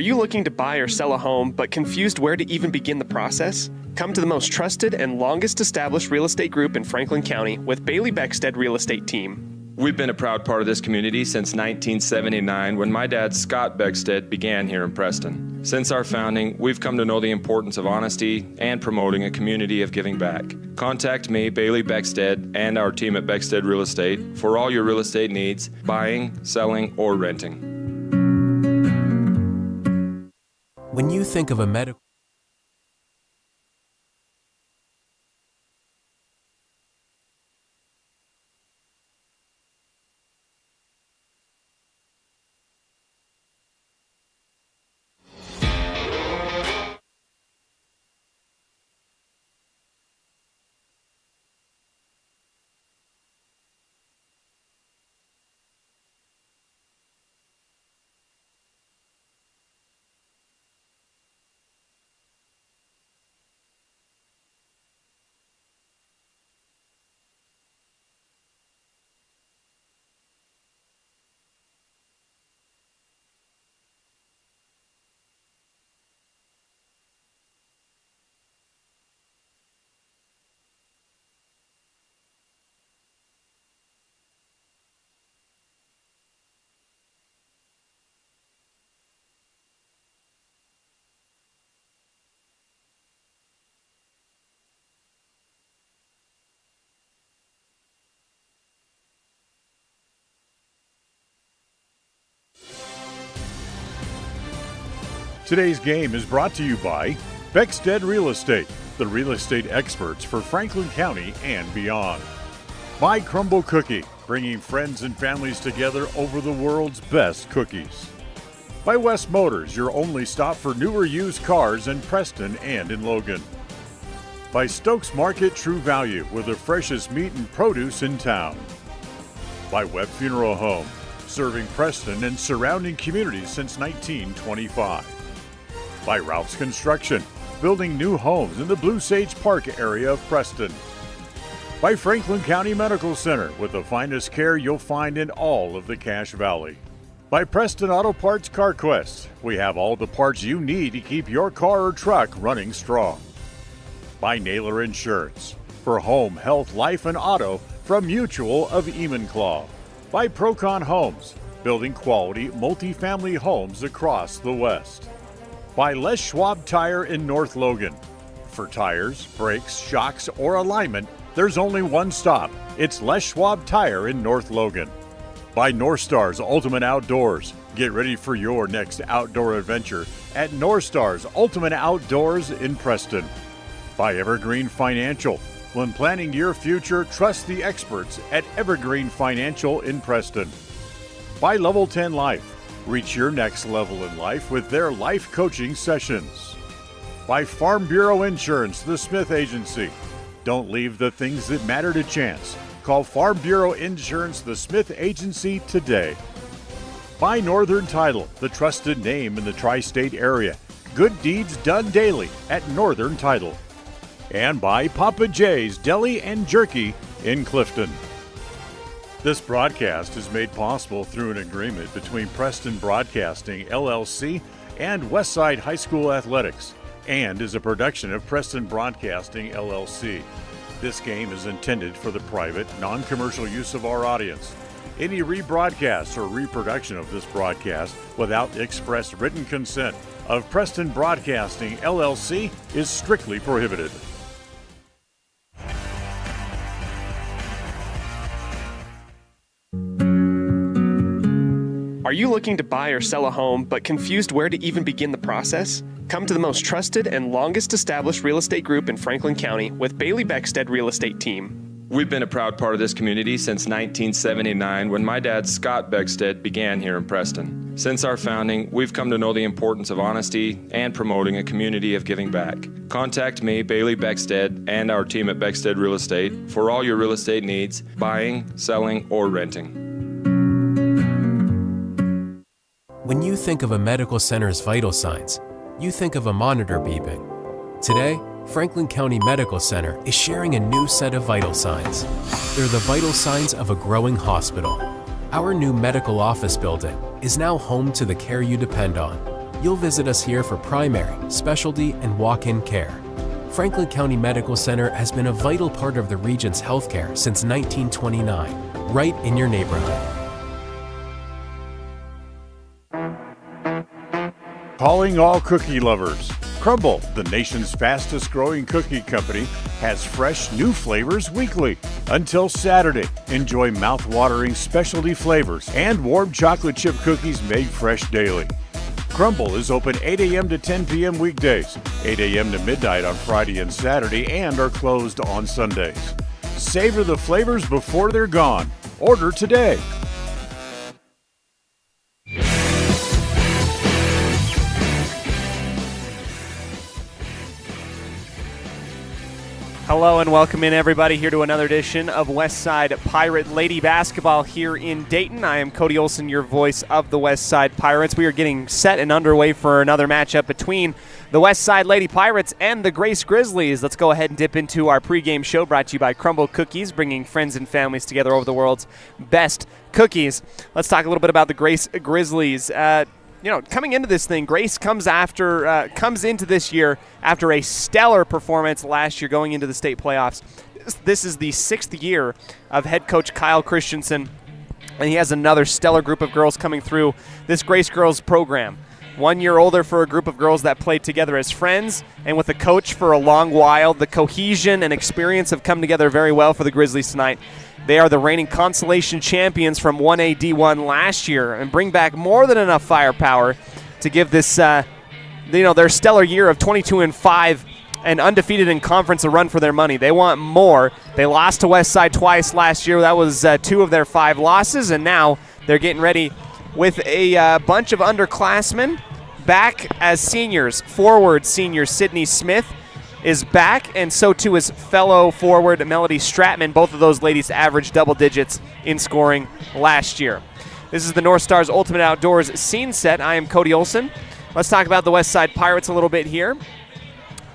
Are you looking to buy or sell a home but confused where to even begin the process? Come to the most trusted and longest established real estate group in Franklin County with Bailey Beckstead Real Estate Team. We've been a proud part of this community since 1979 when my dad, Scott Beckstead, began here in Preston. Since our founding, we've come to know the importance of honesty and promoting a community of giving back. Contact me, Bailey Beckstead, and our team at Beckstead Real Estate for all your real estate needs, buying, selling, or renting. When you think of a medical Today's game is brought to you by Beckstead Real Estate, the real estate experts for Franklin County and beyond. By Crumble Cookie, bringing friends and families together over the world's best cookies. By West Motors, your only stop for newer used cars in Preston and in Logan. By Stokes Market True Value, with the freshest meat and produce in town. By Webb Funeral Home, serving Preston and surrounding communities since 1925. By Ralph's Construction, building new homes in the Blue Sage Park area of Preston. By Franklin County Medical Center, with the finest care you'll find in all of the Cache Valley. By Preston Auto Parts CarQuest, we have all the parts you need to keep your car or truck running strong. By Naylor Insurance, for home, health, life, and auto from Mutual of Enumclaw. By Procon Homes, building quality multifamily homes across the West. By Les Schwab Tire in North Logan. For tires, brakes, shocks, or alignment, there's only one stop. It's Les Schwab Tire in North Logan. By North Stars Ultimate Outdoors. Get ready for your next outdoor adventure at North Stars Ultimate Outdoors in Preston. By Evergreen Financial. When planning your future, trust the experts at Evergreen Financial in Preston. By Level 10 Life. Reach your next level in life with their life coaching sessions. By Farm Bureau Insurance, the Smith Agency. Don't leave the things that matter to chance. Call Farm Bureau Insurance, the Smith Agency today. By Northern Title, the trusted name in the tri-state area. Good deeds done daily at Northern Title. And by Papa J's Deli and Jerky in Clifton. This broadcast is made possible through an agreement between Preston Broadcasting, LLC, and Westside High School Athletics, and is a production of Preston Broadcasting, LLC. This game is intended for the private, non-commercial use of our audience. Any rebroadcast or reproduction of this broadcast without express written consent of Preston Broadcasting, LLC is strictly prohibited. Are you looking to buy or sell a home but confused where to even begin the process? Come to the most trusted and longest established real estate group in Franklin County with Bailey Beckstead Real Estate Team. We've been a proud part of this community since 1979 when my dad, Scott Beckstead, began here in Preston. Since our founding, we've come to know the importance of honesty and promoting a community of giving back. Contact me, Bailey Beckstead, and our team at Beckstead Real Estate for all your real estate needs, buying, selling, or renting. When you think of a medical center's vital signs, you think of a monitor beeping. Today, Franklin County Medical Center is sharing a new set of vital signs. They're the vital signs of a growing hospital. Our new medical office building is now home to the care you depend on. you'll visit us here for primary, specialty, and walk-in care. Franklin County Medical Center has been a vital part of the region's healthcare since 1929, right in your neighborhood. Calling all cookie lovers. Crumble, the nation's fastest growing cookie company, has fresh new flavors weekly. Until Saturday, enjoy mouth-watering specialty flavors and warm chocolate chip cookies made fresh daily. Crumble is open 8 a.m. to 10 p.m. weekdays, 8 a.m. to midnight on Friday and Saturday, and are closed on Sundays. Savor the flavors before they're gone. Order today. Hello and welcome in, everybody, here to another edition of Westside Pirate Lady Basketball here in Dayton. I am Cody Olsen, your voice of the Westside Pirates. We are getting set and underway for another matchup between the Westside Lady Pirates and the Grace Grizzlies. Let's go ahead and dip into our pregame show brought to you by Crumble Cookies, bringing friends and families together over the world's best cookies. Let's talk a little bit about the Grace Grizzlies. Coming into this thing, Grace comes into this year after a stellar performance last year going into the state playoffs. This is the sixth year of head coach Kyle Christensen, and he has another stellar group of girls coming through this Grace Girls program. 1 year older for a group of girls that played together as friends, and with a coach for a long while. The cohesion and experience have come together very well for the Grizzlies tonight. They are the reigning consolation champions from 1A D1 last year and bring back more than enough firepower to give this, their stellar year of 22-5 and undefeated in conference a run for their money. They want more. They lost to Westside twice last year. That was 2 of their 5 losses, and now they're getting ready with a bunch of underclassmen back as seniors. Forward senior Sydney Smith is back, and so too is fellow forward Melody Stratman. Both of those ladies averaged double digits in scoring last year. This is the North Stars Ultimate Outdoors scene set. I am Cody Olsen. Let's talk about the Westside Pirates a little bit here.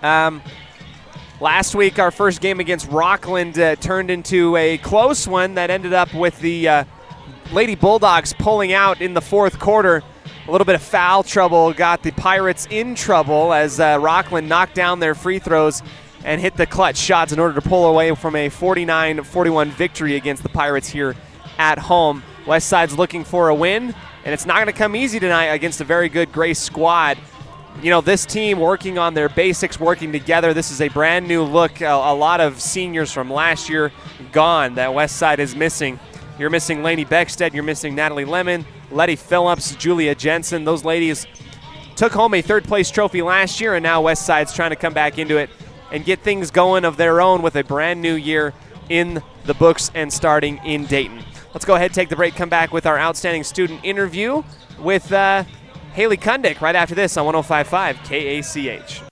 Last week, our first game against Rockland turned into a close one that ended up with the Lady Bulldogs pulling out in the fourth quarter. A little bit of foul trouble got the Pirates in trouble as Rockland knocked down their free throws and hit the clutch shots in order to pull away from a 49-41 victory against the Pirates here at home. Westside's looking for a win, and it's not going to come easy tonight against a very good Grace squad. This team working on their basics, working together. This is a brand new look. A lot of seniors from last year gone that Westside is missing. You're missing Lainey Beckstead. You're missing Natalie Lemon, Letty Phillips, Julia Jensen. Those ladies took home a third-place trophy last year, and now Westside's trying to come back into it and get things going of their own with a brand new year in the books and starting in Dayton. Let's go ahead, take the break, come back with our outstanding student interview with Haley Kundick right after this on 105.5 KACH.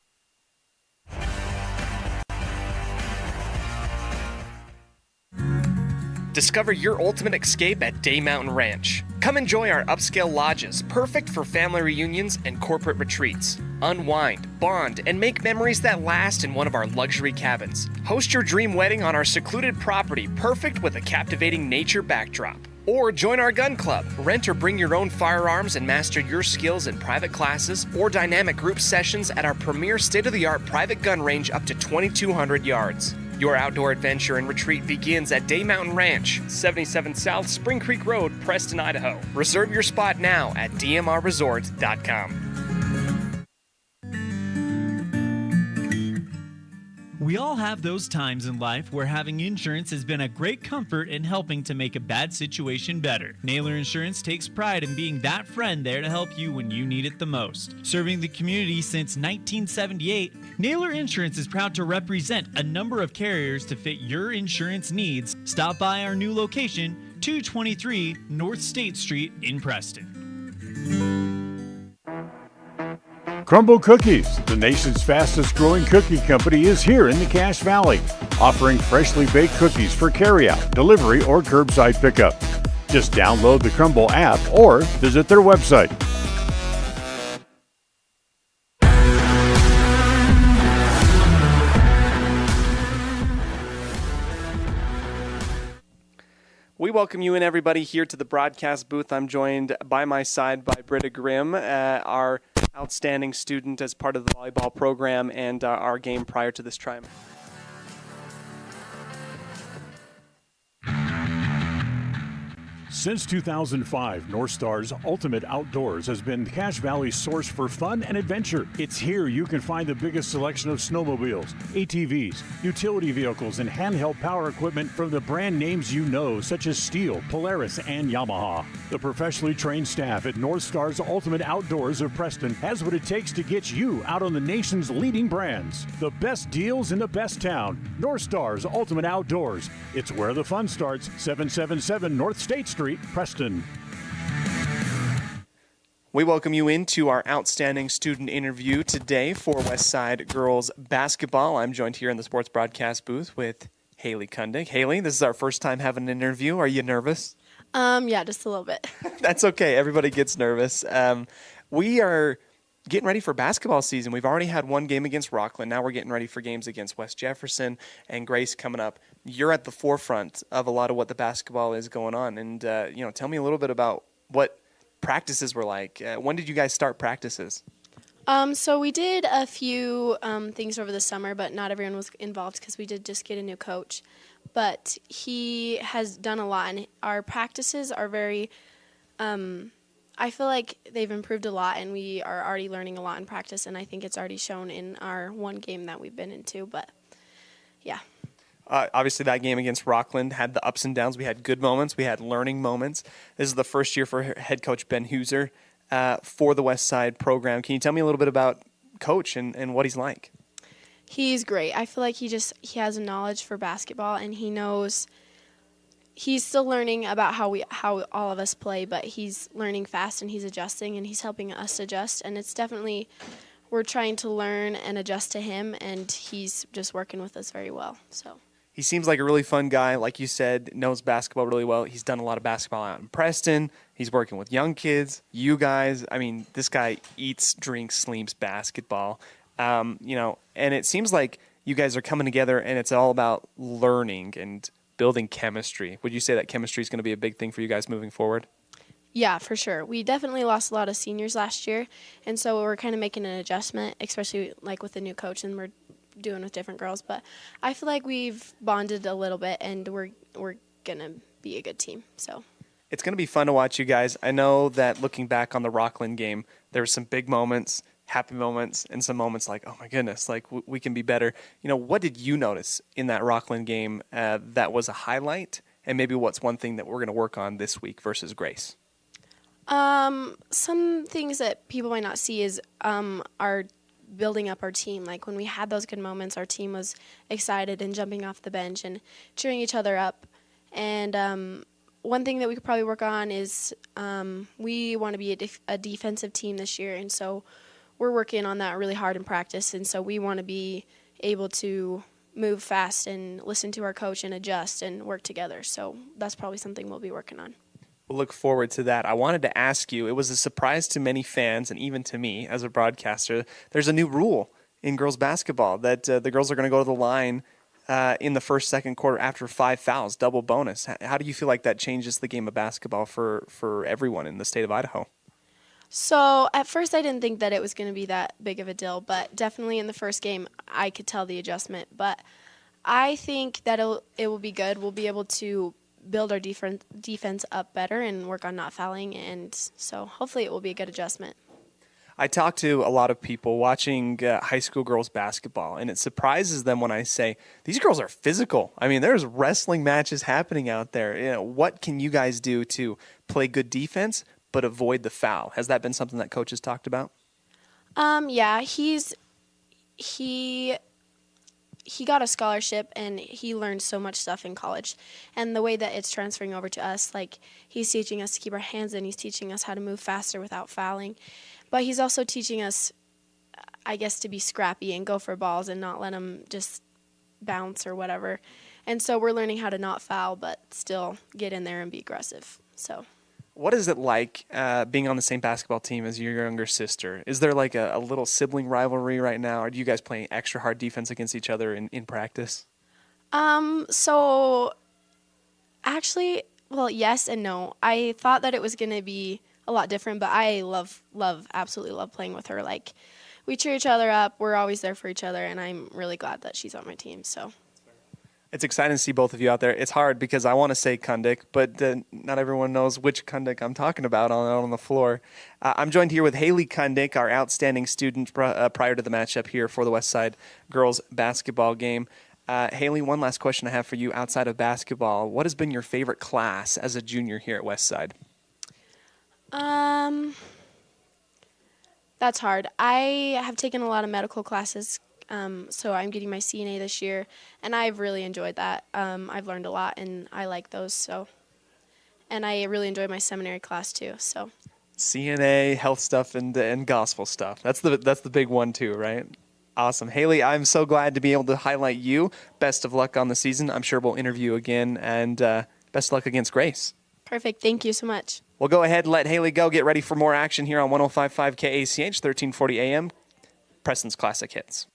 Discover your ultimate escape at Day Mountain Ranch. Come enjoy our upscale lodges, perfect for family reunions and corporate retreats. Unwind, bond, and make memories that last in one of our luxury cabins. Host your dream wedding on our secluded property, perfect with a captivating nature backdrop. Or join our gun club. Rent or bring your own firearms and master your skills in private classes or dynamic group sessions at our premier state-of-the-art private gun range up to 2,200 yards. Your outdoor adventure and retreat begins at Day Mountain Ranch, 77 South Spring Creek Road, Preston, Idaho. Reserve your spot now at dmrresort.com. We all have those times in life where having insurance has been a great comfort in helping to make a bad situation better. Naylor Insurance takes pride in being that friend there to help you when you need it the most. Serving the community since 1978, Naylor Insurance is proud to represent a number of carriers to fit your insurance needs. Stop by our new location, 223 North State Street in Preston. Crumble Cookies, the nation's fastest growing cookie company, is here in the Cache Valley, offering freshly baked cookies for carryout, delivery, or curbside pickup. Just download the Crumble app or visit their website. We welcome you and everybody here to the broadcast booth. I'm joined by my side by Britta Grimm, our outstanding student as part of the volleyball program and our game prior to this tri. Since 2005, North Star's Ultimate Outdoors has been Cache Valley's source for fun and adventure. It's here you can find the biggest selection of snowmobiles, ATVs, utility vehicles, and handheld power equipment from the brand names you know, such as Steel, Polaris, and Yamaha. The professionally trained staff at North Star's Ultimate Outdoors of Preston has what it takes to get you out on the nation's leading brands. The best deals in the best town. North Star's Ultimate Outdoors. It's where the fun starts. 777 North State Street, Preston. We welcome you into our outstanding student interview today for Westside Girls Basketball. I'm joined here in the sports broadcast booth with Haley Kundig. Haley, this is our first time having an interview. Are you nervous? Yeah, just a little bit. That's okay. Everybody gets nervous. We are getting ready for basketball season. We've already had one game against Rockland. Now we're getting ready for games against West Jefferson and Grace coming up. You're at the forefront of a lot of what the basketball is going on. And, tell me a little bit about what practices were like. When did you guys start practices? So we did a few things over the summer, but not everyone was involved because we did just get a new coach. But he has done a lot, and our practices are very I feel like they've improved a lot, and we are already learning a lot in practice, and I think it's already shown in our one game that we've been into. But, yeah. Obviously, that game against Rockland had the ups and downs. We had good moments. We had learning moments. This is the first year for head coach Ben Huser for the West Side program. Can you tell me a little bit about Coach and what he's like? He's great. I feel like he has a knowledge for basketball, and he knows he's still learning about how all of us play, but he's learning fast and he's adjusting and he's helping us adjust. And it's definitely, we're trying to learn and adjust to him, and he's just working with us very well. So he seems like a really fun guy. Like you said, knows basketball really well. He's done a lot of basketball out in Preston. He's working with young kids, you guys. I mean, this guy eats, drinks, sleeps basketball. And it seems like you guys are coming together and it's all about learning and building chemistry. Would you say that chemistry is going to be a big thing for you guys moving forward? Yeah, for sure. We definitely lost a lot of seniors last year, and so we're kind of making an adjustment, especially like with the new coach, and we're doing with different girls. But I feel like we've bonded a little bit, and we're going to be a good team. So it's going to be fun to watch you guys. I know that looking back on the Rockland game, there were some big moments, happy moments, and some moments like, oh my goodness, like we can be better. What did you notice in that Rockland game that was a highlight, and maybe what's one thing that we're going to work on this week versus Grace? Some things that people might not see is our building up our team. Like when we had those good moments, our team was excited and jumping off the bench and cheering each other up. And one thing that we could probably work on is we want to be a defensive team this year, and so we're working on that really hard in practice. And so we want to be able to move fast and listen to our coach and adjust and work together. So that's probably something we'll be working on. We'll look forward to that. I wanted to ask you, it was a surprise to many fans and even to me as a broadcaster, there's a new rule in girls basketball that the girls are going to go to the line in the first, second quarter after 5 fouls, double bonus. How do you feel like that changes the game of basketball for everyone in the state of Idaho? So at first I didn't think that it was going to be that big of a deal, but definitely in the first game I could tell the adjustment. But I think that it will be good. We'll be able to build our defense up better and work on not fouling, and so hopefully it will be a good adjustment. I talk to a lot of people watching high school girls basketball, and it surprises them when I say, these girls are physical. I mean, there's wrestling matches happening out there. What can you guys do to play good defense but avoid the foul? Has that been something that coach has talked about? Yeah, he got a scholarship and he learned so much stuff in college, and the way that it's transferring over to us, like he's teaching us to keep our hands in, he's teaching us how to move faster without fouling, but he's also teaching us, I guess, to be scrappy and go for balls and not let them just bounce or whatever. And so we're learning how to not foul but still get in there and be aggressive. So what is it like being on the same basketball team as your younger sister? Is there like a little sibling rivalry right now? Or are you guys playing extra hard defense against each other in practice? So actually, well, yes and no. I thought that it was going to be a lot different, but I absolutely love playing with her. Like, we cheer each other up. We're always there for each other, and I'm really glad that she's on my team. So It's exciting to see both of you out there. It's hard because I want to say Kundik, but not everyone knows which Kundik I'm talking about on the floor. I'm joined here with Haley Kundik, our outstanding student prior to the matchup here for the Westside girls basketball game. Haley, one last question I have for you outside of basketball. What has been your favorite class as a junior here at Westside? That's hard. I have taken a lot of medical classes, so I'm getting my CNA this year, and I've really enjoyed that. I've learned a lot, and I like those. So, and I really enjoy my seminary class too. So, CNA, health stuff, and gospel stuff. That's the big one too, right? Awesome. Haley, I'm so glad to be able to highlight you. Best of luck on the season. I'm sure we'll interview again, and best of luck against Grace. Perfect. Thank you so much. We'll go ahead and let Haley go. Get ready for more action here on 105.5 KACH, 1340 AM, Preston's Classic Hits.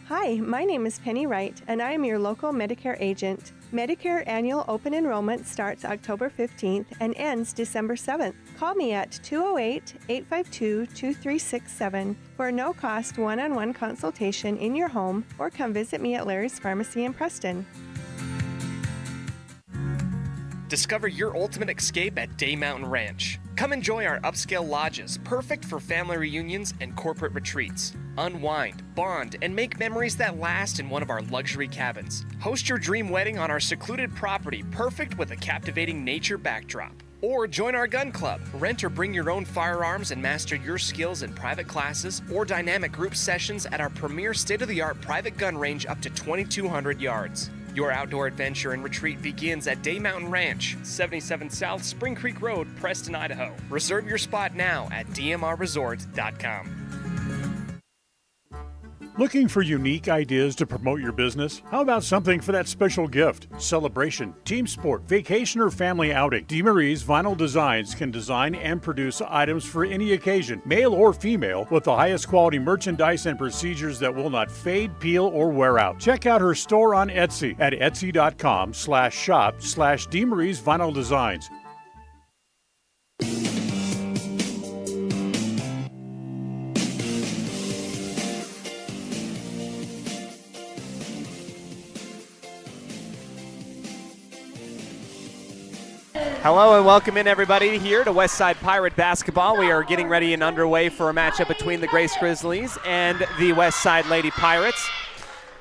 Hi, my name is Penny Wright, and I am your local Medicare agent. Medicare annual open enrollment starts October 15th and ends December 7th. Call me at 208-852-2367 for a no-cost one-on-one consultation in your home, or come visit me at Larry's Pharmacy in Preston. Discover your ultimate escape at Day Mountain Ranch. Come enjoy our upscale lodges, perfect for family reunions and corporate retreats. Unwind, bond, and make memories that last in one of our luxury cabins. Host your dream wedding on our secluded property, perfect with a captivating nature backdrop. Or join our gun club. Rent or bring your own firearms and master your skills in private classes or dynamic group sessions at our premier state-of-the-art private gun range up to 2,200 yards. Your outdoor adventure and retreat begins at Day Mountain Ranch, 77 South Spring Creek Road, Preston, Idaho. Reserve your spot now at dmrresort.com. Looking for unique ideas to promote your business? How about something for that special gift, celebration, team sport, vacation, or family outing? DeMarie's Vinyl Designs can design and produce items for any occasion, male or female, with the highest quality merchandise and procedures that will not fade, peel, or wear out. Check out her store on Etsy at etsy.com/shop/DeMarie's Vinyl Designs. Hello and welcome in everybody here to Westside Pirate Basketball. We are getting ready and underway for a matchup between the Grace Grizzlies and the Westside Lady Pirates.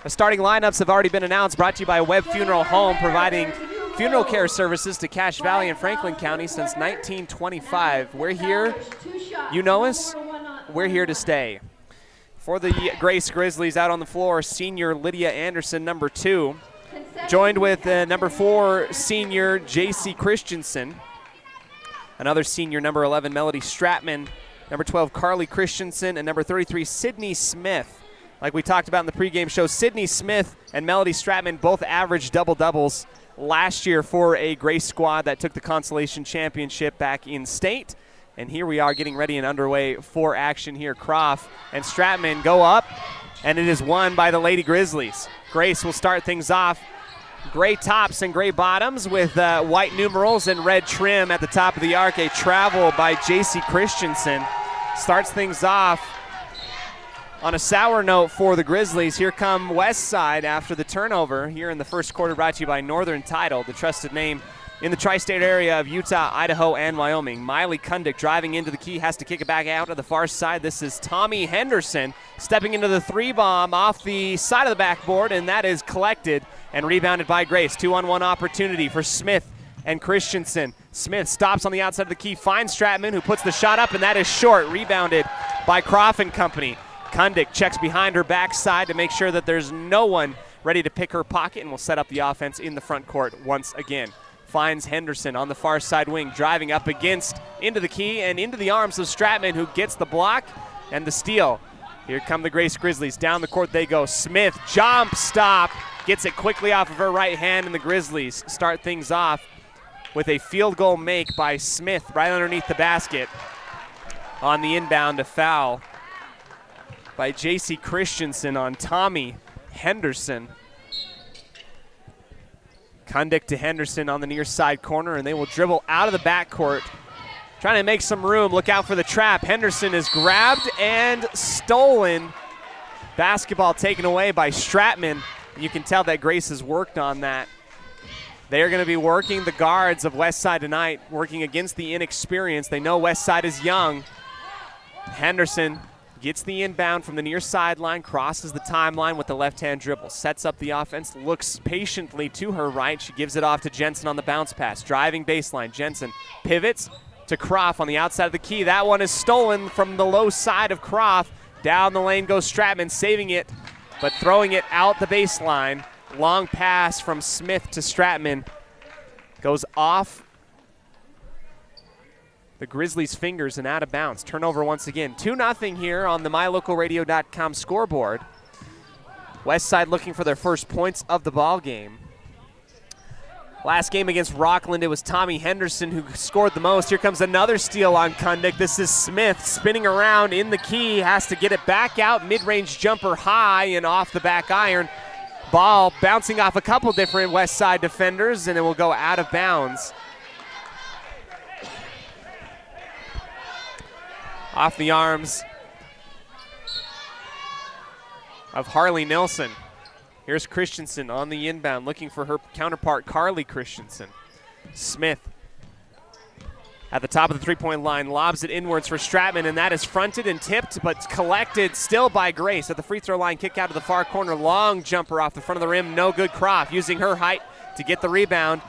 The starting lineups have already been announced, brought to you by Webb Funeral Home, providing funeral care services to Cache Valley and Franklin County since 1925. We're here, you know us, we're here to stay. For the Grace Grizzlies out on the floor, senior Lydia Anderson, number 2. Joined with number 4, senior J.C. Christensen. Another senior, number 11, Melody Stratman. Number 12, Carly Christensen. And number 33, Sydney Smith. Like we talked about in the pregame show, Sydney Smith and Melody Stratman both averaged double-doubles last year for a Grace squad that took the Consolation Championship back in state. And here we are getting ready and underway for action here. Croft and Stratman go up, and it is won by the Lady Grizzlies. Grace will start things off. Gray tops and gray bottoms with white numerals and red trim at the top of the arc. A travel by J.C. Christensen starts things off on a sour note for the Grizzlies. Here come Westside after the turnover here in the first quarter, brought to you by Northern Title, the trusted name in the tri-state area of Utah, Idaho, and Wyoming. Miley Kundik driving into the key, has to kick it back out to the far side. This is Tommy Henderson stepping into the 3-bomb off the side of the backboard, and that is collected and rebounded by Grace. 2-on-1 opportunity for Smith and Christensen. Smith stops on the outside of the key, finds Stratman, who puts the shot up, and that is short. Rebounded by Croft and company. Kundik checks behind her backside to make sure that there's no one ready to pick her pocket, and will set up the offense in the front court once again. Finds Henderson on the far side wing, driving up against, into the key, and into the arms of Stratman, who gets the block and the steal. Here come the Grace Grizzlies. Down the court they go. Smith, jump stop, gets it quickly off of her right hand, and the Grizzlies start things off with a field goal make by Smith right underneath the basket. On the inbound, a foul by J.C. Christensen on Tommy Henderson. Kundick to Henderson on the near side corner, and they will dribble out of the backcourt, trying to make some room. Look out for the trap. Henderson is grabbed and stolen. Basketball taken away by Stratman. You can tell that Grace has worked on that. They are going to be working the guards of Westside tonight, working against the inexperienced. They know Westside is young. Henderson gets the inbound from the near sideline, crosses the timeline with the left-hand dribble, sets up the offense, looks patiently to her right. She gives it off to Jensen on the bounce pass. Driving baseline, Jensen pivots to Croft on the outside of the key. That one is stolen from the low side of Croft. Down the lane goes Stratman, saving it, but throwing it out the baseline. Long pass from Smith to Stratman. Goes off the Grizzlies' fingers and out of bounds. Turnover once again. 2-0 here on the MyLocalRadio.com scoreboard. Westside looking for their first points of the ball game. Last game against Rockland, it was Tommy Henderson who scored the most. Here comes another steal on Kundick. This is Smith spinning around in the key. Has to get it back out. Mid-range jumper high and off the back iron. Ball bouncing off a couple different Westside defenders, and it will go out of bounds. Off the arms of Harley Nilsson. Here's Christensen on the inbound, looking for her counterpart, Carly Christensen. Smith at the top of the three-point line, lobs it inwards for Stratman, and that is fronted and tipped, but collected still by Grace. At the free throw line, kick out to the far corner, long jumper off the front of the rim, no good. Croft using her height to get the rebound.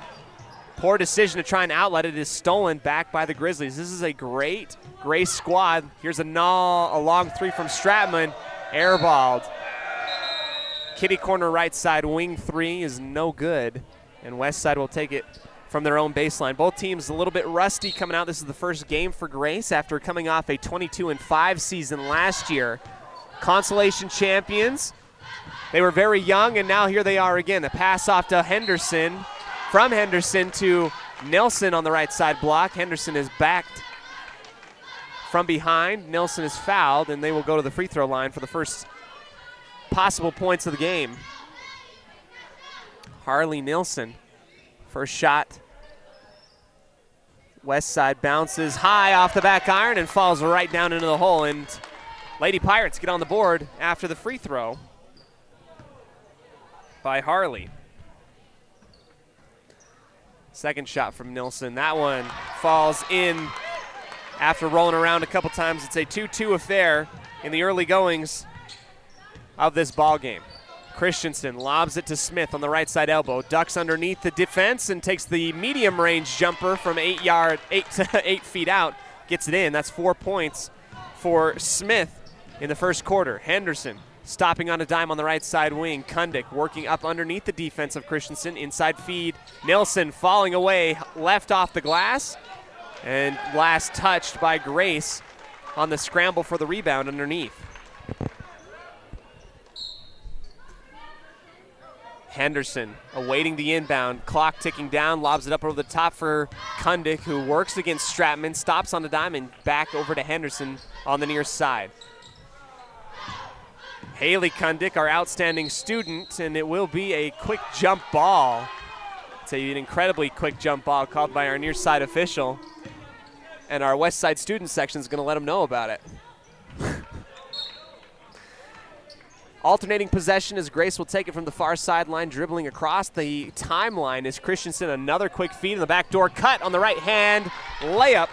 Poor decision to try and outlet it. It is stolen back by the Grizzlies. This is a great Grace squad. Here's a long three from Stratman, airballed. Kitty corner right side, wing three is no good, and Westside will take it from their own baseline. Both teams a little bit rusty coming out. This is the first game for Grace after coming off a 22-5 season last year. Consolation champions. They were very young, and now here they are again. A pass off to Henderson, from Henderson to Nilsson on the right side block. Henderson is backed from behind. Nilsson is fouled, and they will go to the free throw line for the first possible points of the game. Harley Nilsson, first shot. Westside bounces high off the back iron and falls right down into the hole, and Lady Pirates get on the board after the free throw by Harley. Second shot from Nilsson. That one falls in after rolling around a couple times. It's a 2-2 affair in the early goings of this ball game. Christensen lobs it to Smith on the right side elbow, ducks underneath the defense and takes the medium range jumper from 8 feet out, gets it in. That's 4 points for Smith in the first quarter. Henderson stopping on a dime on the right side wing. Kundick working up underneath the defense of Christensen. Inside feed. Nilsson falling away, left off the glass, and last touched by Grace on the scramble for the rebound underneath. Henderson awaiting the inbound, clock ticking down, lobs it up over the top for Kundick, who works against Stratman, stops on the dime, and back over to Henderson on the near side. Haley Kundick, our outstanding student, and it will be a quick jump ball. It's an incredibly quick jump ball called by our near side official, and our west side student section is going to let them know about it. Alternating possession as Grace will take it from the far sideline, dribbling across the timeline is Christensen. Another quick feed in the backdoor cut on the right hand. Layup.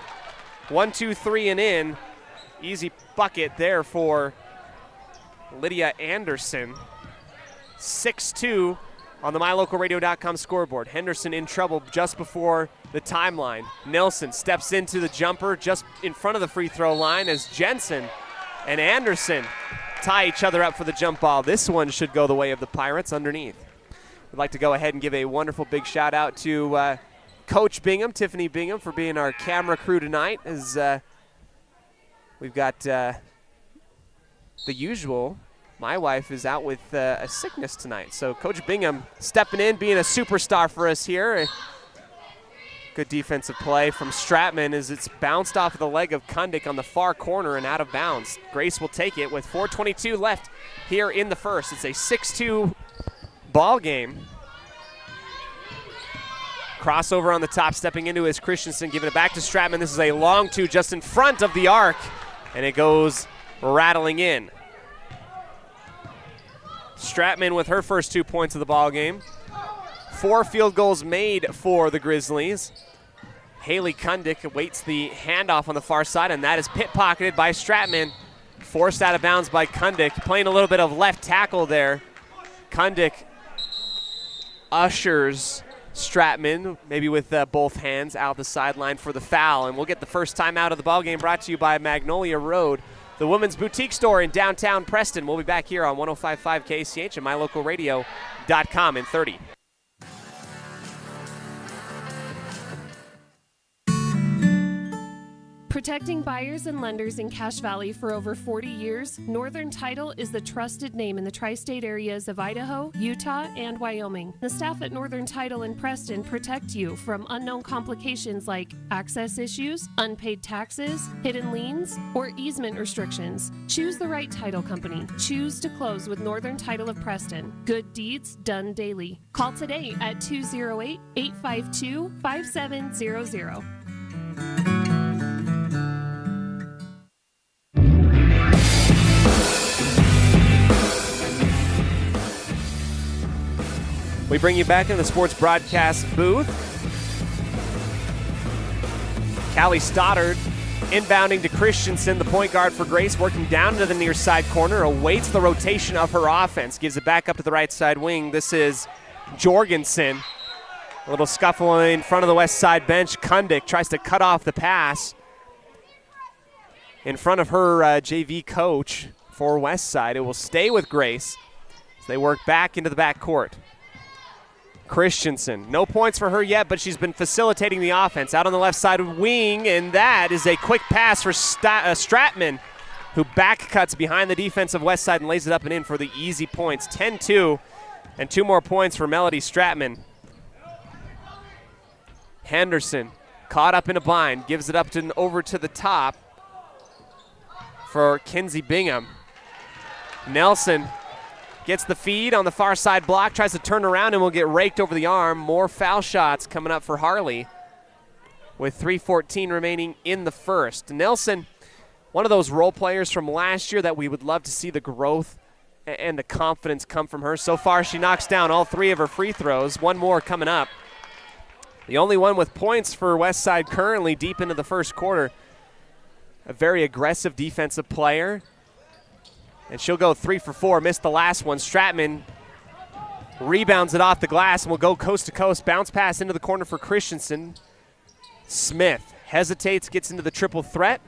1, 2, 3 and in. Easy bucket there for Lydia Anderson. 6-2 on the MyLocalRadio.com scoreboard. Henderson in trouble just before the timeline. Nilsson steps into the jumper just in front of the free throw line as Jensen and Anderson tie each other up for the jump ball. This one should go the way of the Pirates underneath. We'd like to go ahead and give a wonderful big shout out to Coach Bingham, Tiffany Bingham, for being our camera crew tonight, as we've got the usual. My wife is out with a sickness tonight, so Coach Bingham stepping in, being a superstar for us here. Good defensive play from Stratman as it's bounced off of the leg of Kundick on the far corner and out of bounds. Grace will take it with 4:22 left here in the first. It's a 6-2 ball game. Crossover on the top, stepping into is Christensen, giving it back to Stratman. This is a long two just in front of the arc, and it goes rattling in. Stratman with her first 2 points of the ball game. 4 field goals made for the Grizzlies. Haley Kundick awaits the handoff on the far side, and that is pit-pocketed by Stratman. Forced out of bounds by Kundick, playing a little bit of left tackle there. Kundick ushers Stratman, maybe with both hands, out the sideline for the foul, and we'll get the first time out of the ballgame, brought to you by Magnolia Road, the women's boutique store in downtown Preston. We'll be back here on 105.5 KCH and mylocalradio.com in 30. Protecting buyers and lenders in Cache Valley for over 40 years, Northern Title is the trusted name in the tri-state areas of Idaho, Utah, and Wyoming. The staff at Northern Title in Preston protect you from unknown complications like access issues, unpaid taxes, hidden liens, or easement restrictions. Choose the right title company. Choose to close with Northern Title of Preston. Good deeds done daily. Call today at 208-852-5700. We bring you back into the sports broadcast booth. Callie Stoddard inbounding to Christensen, the point guard for Grace, working down to the near side corner, awaits the rotation of her offense, gives it back up to the right side wing. This is Jorgensen. A little scuffle in front of the west side bench. Kundick tries to cut off the pass in front of her JV coach for West Side. It will stay with Grace as they work back into the backcourt. Christensen, no points for her yet, but she's been facilitating the offense out on the left side wing, and that is a quick pass for Stratman, who back cuts behind the defense of West Side and lays it up and in for the easy points. 10-2, and 2 more points for Melody Stratman. Henderson caught up in a bind, gives it up over to the top for Kinsey Bingham. Nelson gets the feed on the far side block, tries to turn around and will get raked over the arm. More foul shots coming up for Harley with 3:14 remaining in the first. Nelson, one of those role players from last year that we would love to see the growth and the confidence come from her. So far, she knocks down all 3 of her free throws. 1 more coming up. The only one with points for West Side currently deep into the first quarter. A very aggressive defensive player. And she'll go 3 for 4, missed the last one. Stratman rebounds it off the glass and will go coast to coast. Bounce pass into the corner for Christensen. Smith hesitates, gets into the triple threat.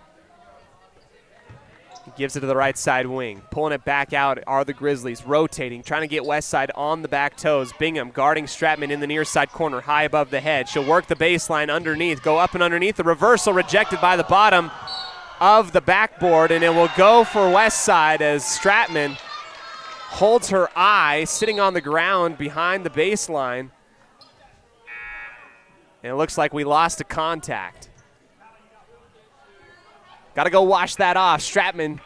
He gives it to the right side wing. Pulling it back out are the Grizzlies, rotating, trying to get West Side on the back toes. Bingham guarding Stratman in the near side corner, high above the head. She'll work the baseline underneath, go up and underneath. The reversal rejected by the bottom of the backboard, and it will go for West Side as Stratman holds her eye sitting on the ground behind the baseline. And it looks like we lost a contact. Got to go wash that off. Stratman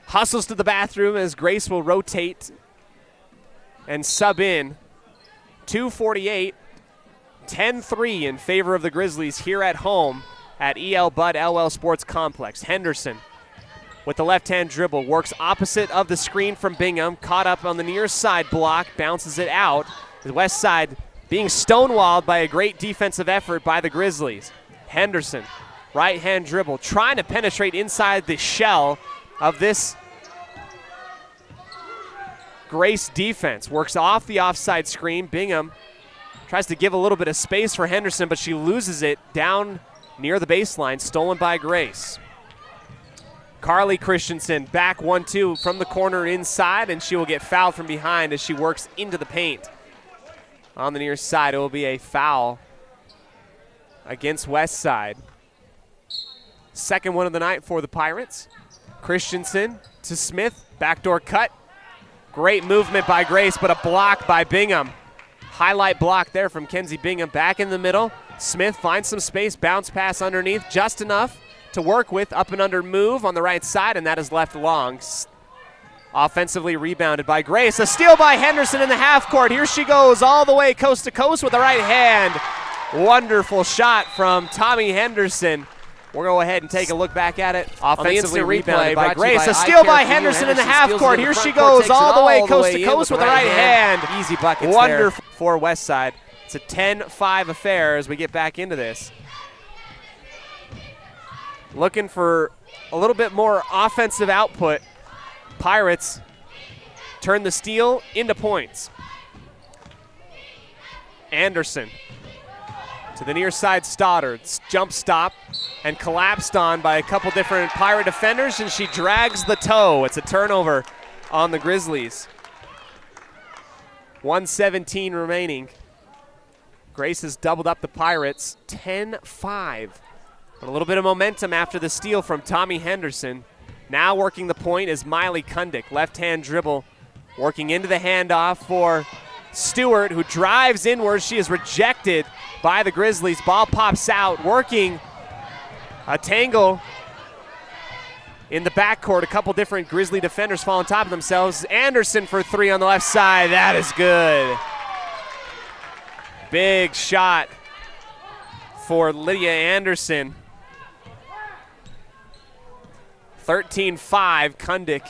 hustles to the bathroom as Grace will rotate and sub in. 2:48, 10-3 in favor of the Grizzlies here at home at EL Bud LL Sports Complex. Henderson with the left-hand dribble, works opposite of the screen from Bingham, caught up on the near side block, bounces it out. The West Side being stonewalled by a great defensive effort by the Grizzlies. Henderson, right-hand dribble, trying to penetrate inside the shell of this Grace defense. Works off the offside screen. Bingham tries to give a little bit of space for Henderson, but she loses it down near the baseline, stolen by Grace. Carly Christensen back 1-2 from the corner inside, and she will get fouled from behind as she works into the paint. On the near side, it will be a foul against West Side. Second one of the night for the Pirates. Christensen to Smith, backdoor cut. Great movement by Grace, but a block by Bingham. Highlight block there from Kenzie Bingham. Back in the middle. Smith finds some space, bounce pass underneath, just enough to work with. Up and under move on the right side, and that is left long. Offensively rebounded by Grace. A steal by Henderson in the half court. Here she goes all the way coast to coast with the right hand. Wonderful shot from Tommy Henderson. We'll go ahead and take a look back at it. Offensively rebounded by Grace. A steal by Henderson in the half court. Here she goes all the way coast to coast with the right hand. Easy buckets Wonderful for Westside. It's a 10-5 affair as we get back into this. Looking for a little bit more offensive output. Pirates turn the steal into points. Anderson to the near side. Stoddard jump stop and collapsed on by a couple different Pirate defenders, and she drags the toe. It's a turnover on the Grizzlies. 1:17 remaining. Grace has doubled up the Pirates, 10-5. But a little bit of momentum after the steal from Tommy Henderson. Now working the point is Miley Kundick. Left-hand dribble, working into the handoff for Stewart, who drives inward. She is rejected by the Grizzlies. Ball pops out, working a tangle in the backcourt. A couple different Grizzly defenders fall on top of themselves. Anderson for three on the left side. That is good. Big shot for Lydia Anderson. 13-5, Kundick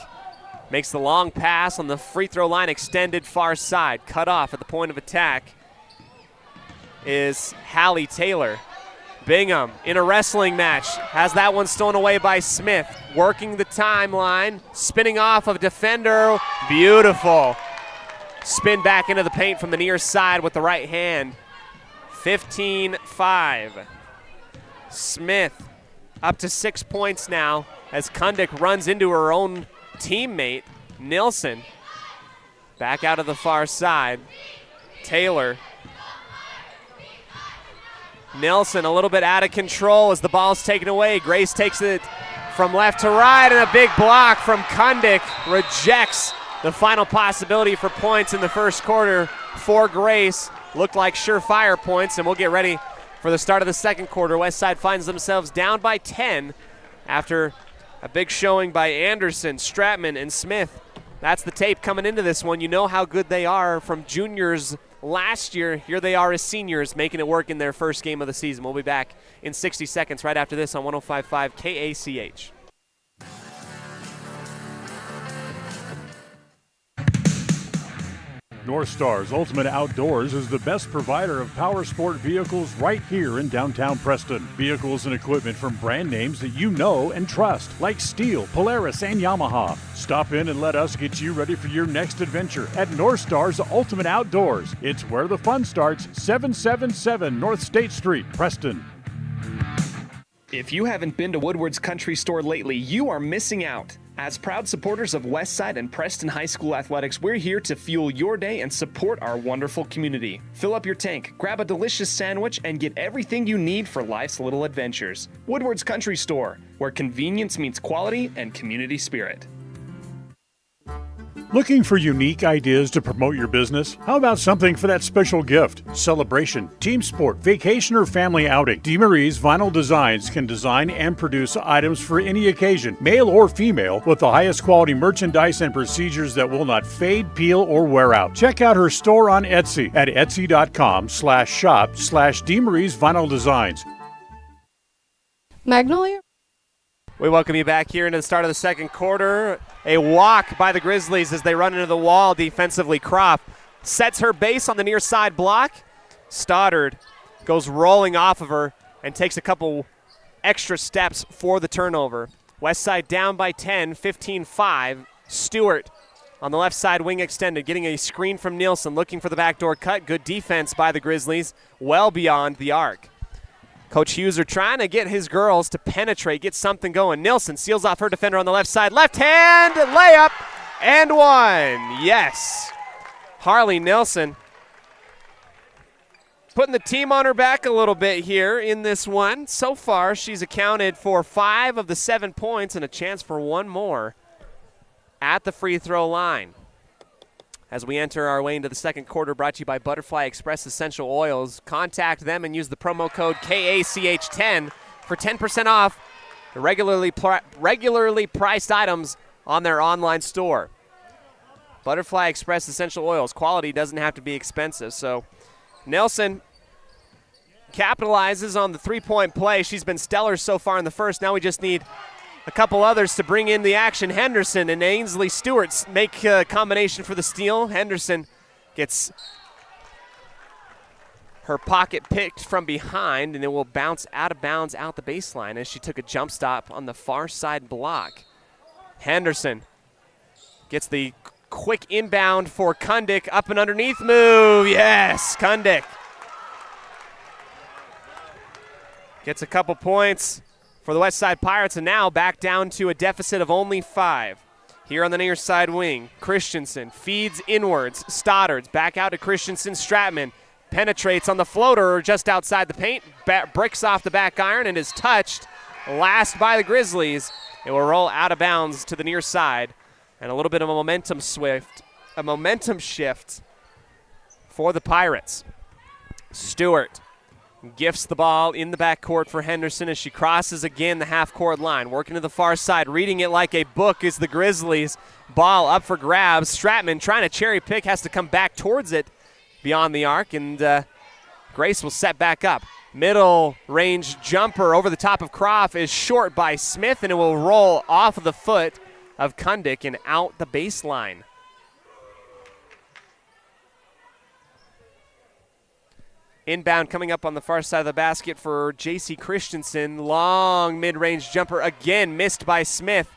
makes the long pass on the free throw line, extended far side. Cut off at the point of attack is Hallie Taylor. Bingham in a wrestling match has that one stolen away by Smith. Working the timeline, spinning off of defender. Beautiful. Spin back into the paint from the near side with the right hand. 15-5. Smith up to 6 points now as Kundick runs into her own teammate, Nilsson. Back out of the far side. Taylor. Nilsson a little bit out of control as the ball's taken away. Grace takes it from left to right, and a big block from Kundick rejects the final possibility for points in the first quarter for Grace. Looked like surefire points, and we'll get ready for the start of the second quarter. Westside finds themselves down by 10 after a big showing by Anderson, Stratman, and Smith. That's the tape coming into this one. You know how good they are from juniors last year. Here they are as seniors making it work in their first game of the season. We'll be back in 60 seconds right after this on 105.5 KACH. North Star's Ultimate Outdoors is the best provider of power sport vehicles right here in downtown Preston. Vehicles and equipment from brand names that you know and trust, like Steel, Polaris, and Yamaha. Stop in and let us get you ready for your next adventure at North Star's Ultimate Outdoors. It's where the fun starts, 777 North State Street, Preston. If you haven't been to Woodward's Country Store lately, you are missing out. As proud supporters of Westside and Preston High School athletics, we're here to fuel your day and support our wonderful community. Fill up your tank, grab a delicious sandwich, and get everything you need for life's little adventures. Woodward's Country Store, where convenience meets quality and community spirit. Looking for unique ideas to promote your business? How about something for that special gift, celebration, team sport, vacation, or family outing? DeMarie's Vinyl Designs can design and produce items for any occasion, male or female, with the highest quality merchandise and procedures that will not fade, peel, or wear out. Check out her store on Etsy at etsy.com/shop/DeMarie's Vinyl Designs. Magnolia. We welcome you back here into the start of the second quarter. A walk by the Grizzlies as they run into the wall defensively. Croft sets her base on the near side block. Stoddard goes rolling off of her and takes a couple extra steps for the turnover. Westside down by 10, 15-5. Stewart on the left side wing extended, getting a screen from Nielsen, looking for the backdoor cut. Good defense by the Grizzlies, well beyond the arc. Coach Hughes are trying to get his girls to penetrate, get something going. Nilsson seals off her defender on the left side. Left hand layup and one. Yes. Harley Nilsson putting the team on her back a little bit here in this one. So far, she's accounted for 5 of the 7 points and a chance for one more at the free throw line. As we enter our way into the second quarter, brought to you by Butterfly Express Essential Oils. Contact them and use the promo code KACH10 for 10% off the regularly priced items on their online store. Butterfly Express Essential Oils. Quality doesn't have to be expensive. So Nelson capitalizes on the three-point play. She's been stellar so far in the first. Now we just need a couple others to bring in the action. Henderson and Ainsley Stewart make a combination for the steal. Henderson gets her pocket picked from behind, and it will bounce out of bounds out the baseline as she took a jump stop on the far side block. Henderson gets the quick inbound for Kundick. Up and underneath move. Yes, Kundick gets a couple points for the Westside Pirates, and now back down to a deficit of only 5. Here on the near side wing, Christensen feeds inwards. Stoddards back out to Christensen. Stratman penetrates on the floater just outside the paint, bricks off the back iron, and is touched last by the Grizzlies. It will roll out of bounds to the near side, and a little bit of a momentum shift for the Pirates. Stewart gifts the ball in the backcourt for Henderson as she crosses again the half-court line. Working to the far side, reading it like a book is the Grizzlies. Ball up for grabs. Stratman trying to cherry pick, has to come back towards it beyond the arc, and Grace will set back up. Middle range jumper over the top of Croft is short by Smith, and it will roll off of the foot of Kundick and out the baseline. Inbound coming up on the far side of the basket for J.C. Christensen. Long mid-range jumper again missed by Smith.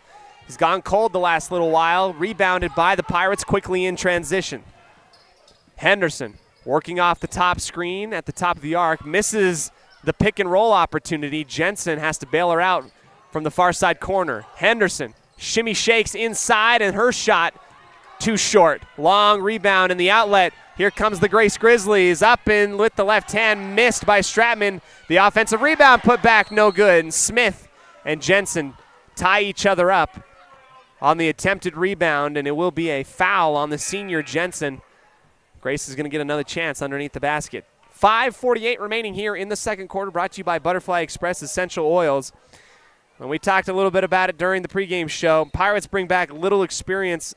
He's gone cold the last little while. Rebounded by the Pirates quickly in transition. Henderson working off the top screen at the top of the arc. Misses the pick and roll opportunity. Jensen has to bail her out from the far side corner. Henderson shimmy shakes inside, and her shot too short. Long rebound in the outlet. Here comes the Grace Grizzlies up and with the left hand, missed by Stratman. The offensive rebound put back, no good. And Smith and Jensen tie each other up on the attempted rebound, and it will be a foul on the senior Jensen. Grace is going to get another chance underneath the basket. 5:48 remaining here in the second quarter, brought to you by Butterfly Express Essential Oils. And we talked a little bit about it during the pregame show. Pirates bring back little experience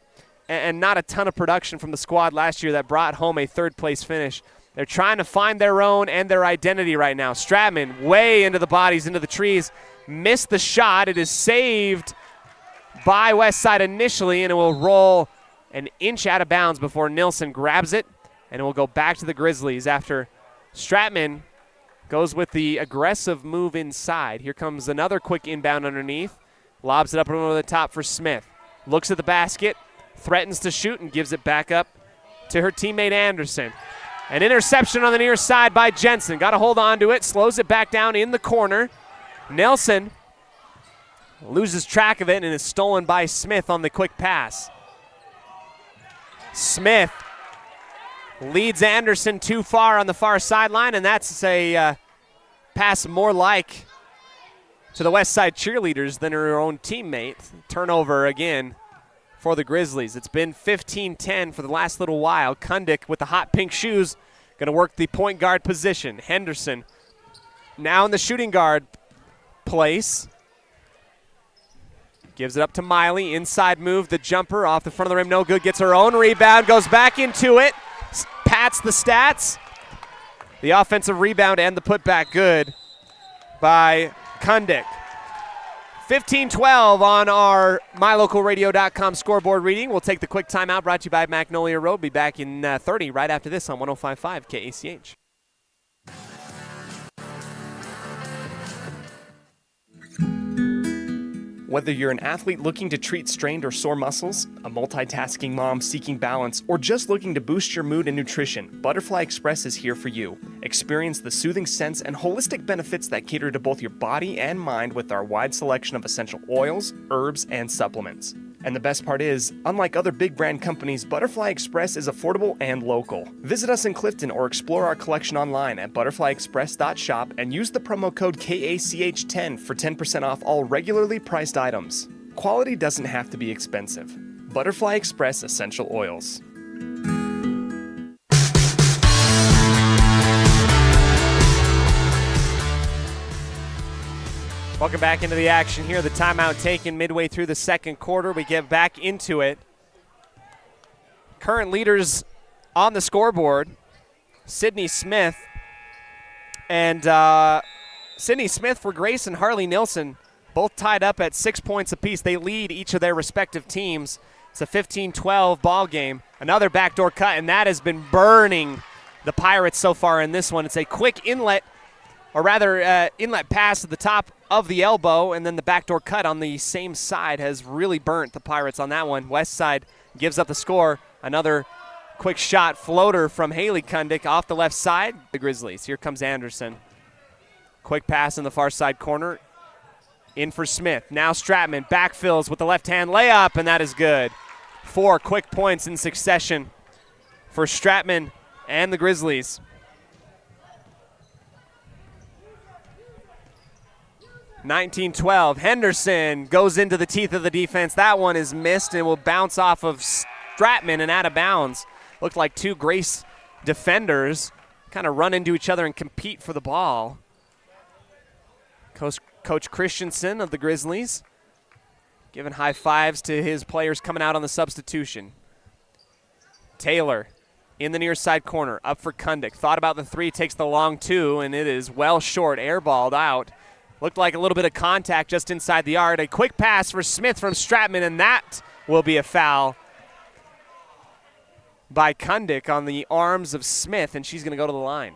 and not a ton of production from the squad last year that brought home a third-place finish. They're trying to find their own and their identity right now. Stratman way into the bodies, into the trees, missed the shot. It is saved by Westside initially, and it will roll an inch out of bounds before Nilsson grabs it, and it will go back to the Grizzlies after Stratman goes with the aggressive move inside. Here comes another quick inbound underneath. Lobs it up over the top for Smith. Looks at the basket, threatens to shoot, and gives it back up to her teammate Anderson. An interception on the near side by Jensen. Got to hold on to it, slows it back down in the corner. Nelson loses track of it and is stolen by Smith on the quick pass. Smith leads Anderson too far on the far sideline, and that's a pass more like to the Westside cheerleaders than her own teammate. Turnover again for the Grizzlies. It's been 15-10 for the last little while. Kundick with the hot pink shoes going to work the point guard position. Henderson now in the shooting guard place. Gives it up to Miley. Inside move, the jumper off the front of the rim, no good. Gets her own rebound, goes back into it. Pats the stats. The offensive rebound and the putback good by Kundick. 15-12 on our MyLocalRadio.com scoreboard reading. We'll take the quick timeout brought to you by Magnolia Road. Be back in 30 right after this on 105.5 KACH. Whether you're an athlete looking to treat strained or sore muscles, a multitasking mom seeking balance, or just looking to boost your mood and nutrition, Butterfly Express is here for you. Experience the soothing scents and holistic benefits that cater to both your body and mind with our wide selection of essential oils, herbs, and supplements. And the best part is, unlike other big brand companies, Butterfly Express is affordable and local. Visit us in Clifton or explore our collection online at butterflyexpress.shop and use the promo code KACH10 for 10% off all regularly priced items. Quality doesn't have to be expensive. Butterfly Express Essential Oils. Welcome back into the action here. The timeout taken midway through the second quarter. We get back into it. current leaders on the scoreboard, Sydney Smith and Sydney Smith for Grace and Harley Nilsson, both tied up at 6 points apiece. They lead each of their respective teams. It's a 15-12 ball game. Another backdoor cut, and that has been burning the Pirates so far in this one. It's a quick inlet, or rather inlet pass to the top of the elbow, and then the backdoor cut on the same side has really burnt the Pirates on that one. West Side gives up the score. Another quick shot floater from Haley Kundick off the left side. The Grizzlies. Here comes Anderson. Quick pass in the far side corner. In for Smith. Now Stratman backfills with the left-hand layup, and that is good. 4 quick points in succession for Stratman and the Grizzlies. (19-12). Henderson goes into the teeth of the defense. That one is missed and will bounce off of Stratman and out of bounds. Looked like two Grace defenders kind of run into each other and compete for the ball. Coach Christensen of the Grizzlies giving high fives to his players coming out on the substitution. Taylor in the near side corner, up for Kundick. Thought about the three, takes the long two, and it is well short, airballed out. Looked like a little bit of contact just inside the arc. A quick pass for Smith from Stratman, and that will be a foul by Kundick on the arms of Smith, and she's going to go to the line.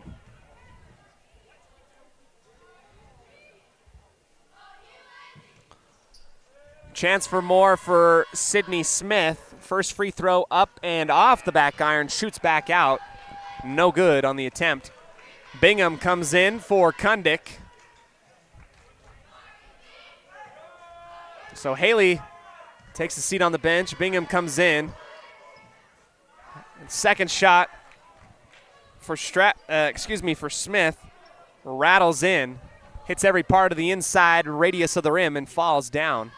Chance for more for Sydney Smith. First free throw up and off the back iron, shoots back out. No good on the attempt. Bingham comes in for Kundick. So Haley takes a seat on the bench. Bingham comes in. Second shot for Smith. Rattles in. Hits every part of the inside radius of the rim and falls down.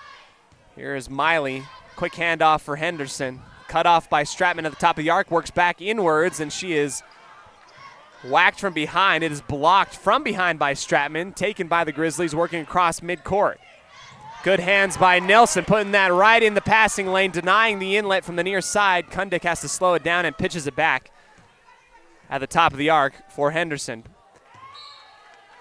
Here's Miley. Quick handoff for Henderson. Cut off by Stratman at the top of the arc. Works back inwards, and she is whacked from behind. It is blocked from behind by Stratman. Taken by the Grizzlies, working across midcourt. Good hands by Nelson, putting that right in the passing lane, denying the inlet from the near side. Kundick has to slow it down and pitches it back at the top of the arc for Henderson.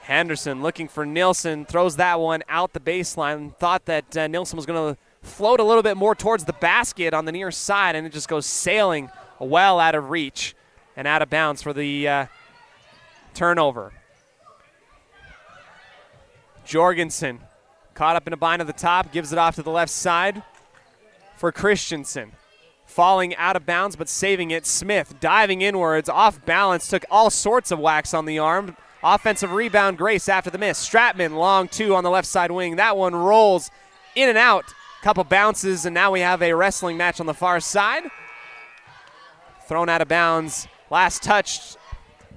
Henderson looking for Nilsson, throws that one out the baseline. Thought that Nilsson was going to float a little bit more towards the basket on the near side, and it just goes sailing well out of reach and out of bounds for the turnover. Jorgensen caught up in a bind at the top, gives it off to the left side for Christensen. Falling out of bounds but saving it. Smith diving inwards, off balance, took all sorts of whacks on the arm. Offensive rebound, Grace after the miss. Stratman, long two on the left side wing. That one rolls in and out. Couple bounces, and now we have a wrestling match on the far side. Thrown out of bounds. Last touched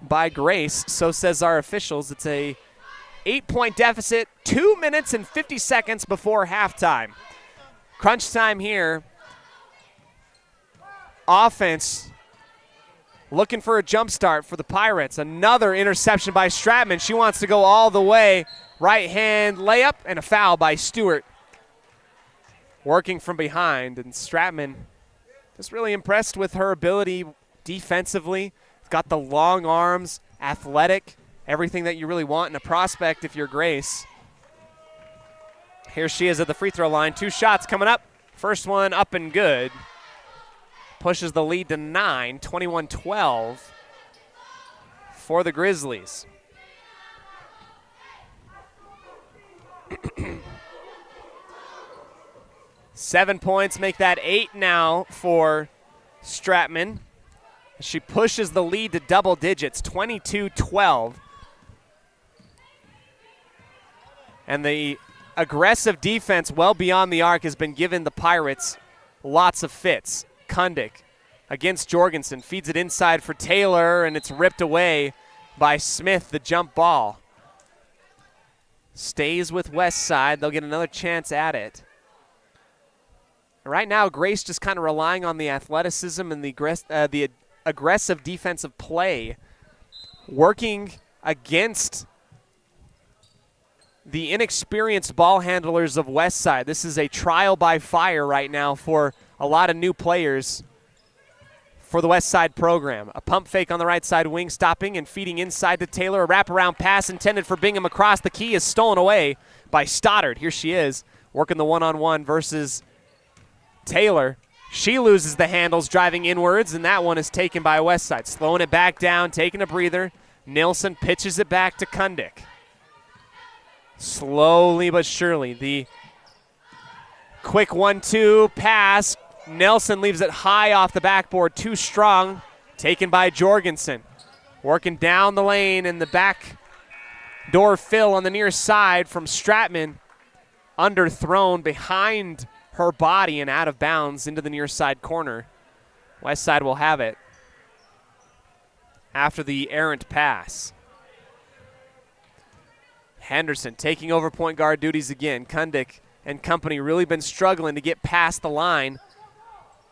by Grace, so says our officials. It's a 8-point deficit, 2 minutes and 50 seconds before halftime. Crunch time here. Offense looking for a jump start for the Pirates. Another interception by Stratman. She wants to go all the way. Right hand layup and a foul by Stewart. Working from behind, and Stratman just really impressed with her ability defensively. Got the long arms, athletic, everything that you really want in a prospect if you're Grace. Here she is at the free throw line. 2 shots coming up. First one up and good. Pushes the lead to 9, 21-12 for the Grizzlies. Seven points make that 8 now for Stratman. She pushes the lead to double digits, 22-12. And the aggressive defense well beyond the arc has been giving the Pirates lots of fits. Kundick against Jorgensen, feeds it inside for Taylor, and it's ripped away by Smith, the jump ball. Stays with West Side. They'll get another chance at it. Right now, Grace just kind of relying on the athleticism and the aggressive defensive play, working against the inexperienced ball handlers of West Side. This is a trial by fire right now for a lot of new players for the West Side program. A pump fake on the right side wing, stopping and feeding inside to Taylor. A wraparound pass intended for Bingham across. The key is stolen away by Stoddard. Here she is, working the one-on-one versus Taylor. She loses the handles, driving inwards, and that one is taken by West Side. Slowing it back down, taking a breather. Nilsson pitches it back to Kundick. Slowly but surely, the quick 1-2 pass. Nelson leaves it high off the backboard, too strong. Taken by Jorgensen. Working down the lane, and the back door fill on the near side from Stratman. Underthrown behind her body and out of bounds into the near side corner. West Side will have it after the errant pass. Henderson taking over point guard duties again. Kundick and company really been struggling to get past the line.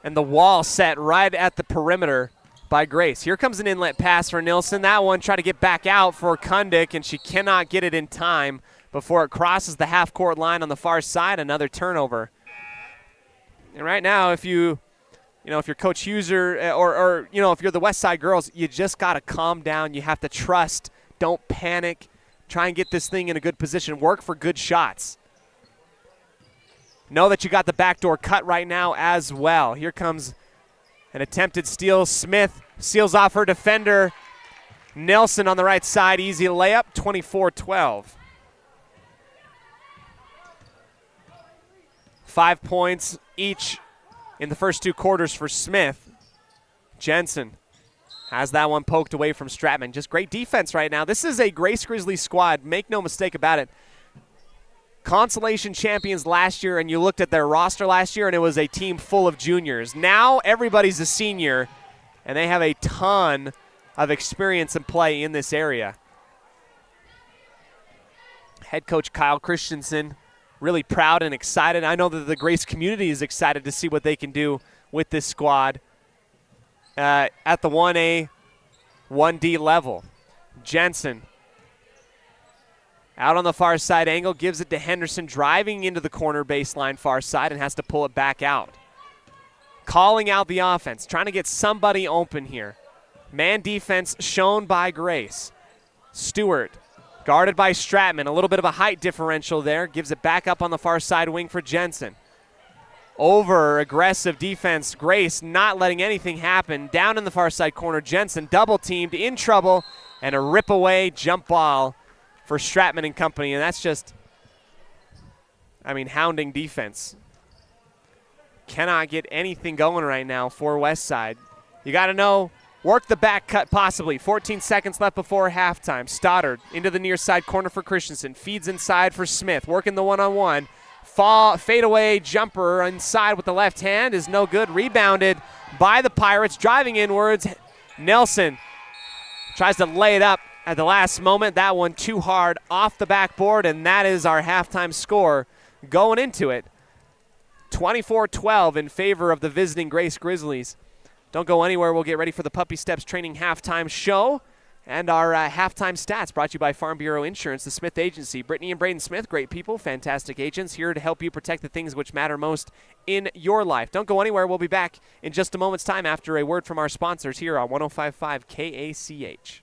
And the wall set right at the perimeter by Grace. Here comes an inlet pass for Nilsson. That one try to get back out for Kundick, and she cannot get it in time before it crosses the half-court line on the far side. Another turnover. And right now, if you're Coach Huser or if you're the West Side girls, you just got to calm down. You have to trust. Don't panic. Try and get this thing in a good position. Work for good shots. Know that you got the backdoor cut right now as well. Here comes an attempted steal. Smith seals off her defender. Nelson on the right side. Easy layup, 24-12. 5 points each in the first 2 quarters for Smith. Jensen has that one poked away from Stratman. Just great defense right now. This is a Grace Grizzlies squad. Make no mistake about it. Consolation champions last year, and you looked at their roster last year, and it was a team full of juniors. Now everybody's a senior, and they have a ton of experience and play in this area. Head coach Kyle Christensen really proud and excited. I know that the Grace community is excited to see what they can do with this squad at the 1A, 1D level. Jensen out on the far side angle, gives it to Henderson, driving into the corner baseline far side, and has to pull it back out. Calling out the offense, trying to get somebody open here. Man defense shown by Grace. Stewart guarded by Stratman. A little bit of a height differential there. Gives it back up on the far side wing for Jensen. Over aggressive defense. Grace not letting anything happen. Down in the far side corner, Jensen double teamed, in trouble, and a rip away jump ball for Stratman and company, and that's just, hounding defense. Cannot get anything going right now for West Side. You got to know, work the back cut possibly. 14 seconds left before halftime. Stoddard into the near side corner for Christensen. Feeds inside for Smith, working the one-on-one. Fadeaway jumper inside with the left hand is no good. Rebounded by the Pirates, driving inwards. Nelson tries to lay it up at the last moment. That one too hard off the backboard, and that is our halftime score going into it. 24-12 in favor of the visiting Grace Grizzlies. Don't go anywhere. We'll get ready for the Puppy Steps Training halftime show and our halftime stats brought to you by Farm Bureau Insurance, the Smith Agency. Brittany and Braden Smith, great people, fantastic agents, here to help you protect the things which matter most in your life. Don't go anywhere. We'll be back in just a moment's time after a word from our sponsors here on 105.5 KACH.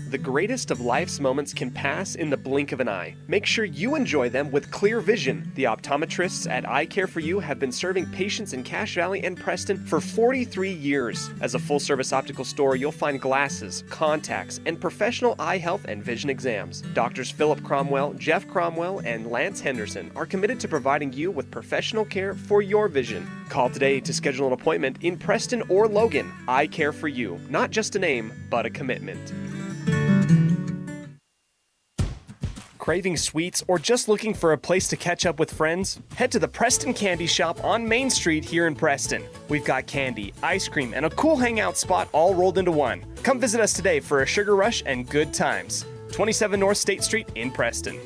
The greatest of life's moments can pass in the blink of an eye. Make sure you enjoy them with clear vision. The optometrists at Eye Care for You have been serving patients in Cache Valley and Preston for 43 years. As a full-service optical store, you'll find glasses, contacts, and professional eye health and vision exams. Doctors Philip Cromwell, Jeff Cromwell, and Lance Henderson are committed to providing you with professional care for your vision. Call today to schedule an appointment in Preston or Logan. Eye Care for You. Not just a name, but a commitment. Craving sweets or just looking for a place to catch up with friends? Head to the Preston Candy Shop on Main Street here in Preston. We've got candy, ice cream, and a cool hangout spot all rolled into one. Come visit us today for a sugar rush and good times. 27 North State Street in Preston.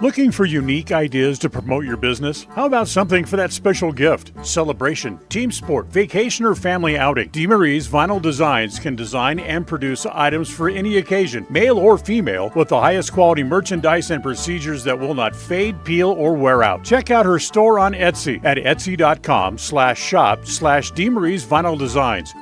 Looking for unique ideas to promote your business? How about something for that special gift, celebration, team sport, vacation, or family outing? DeMarie's Vinyl Designs can design and produce items for any occasion, male or female, with the highest quality merchandise and procedures that will not fade, peel, or wear out. Check out her store on Etsy at etsy.com/shop/DeMarie's Vinyl Designs.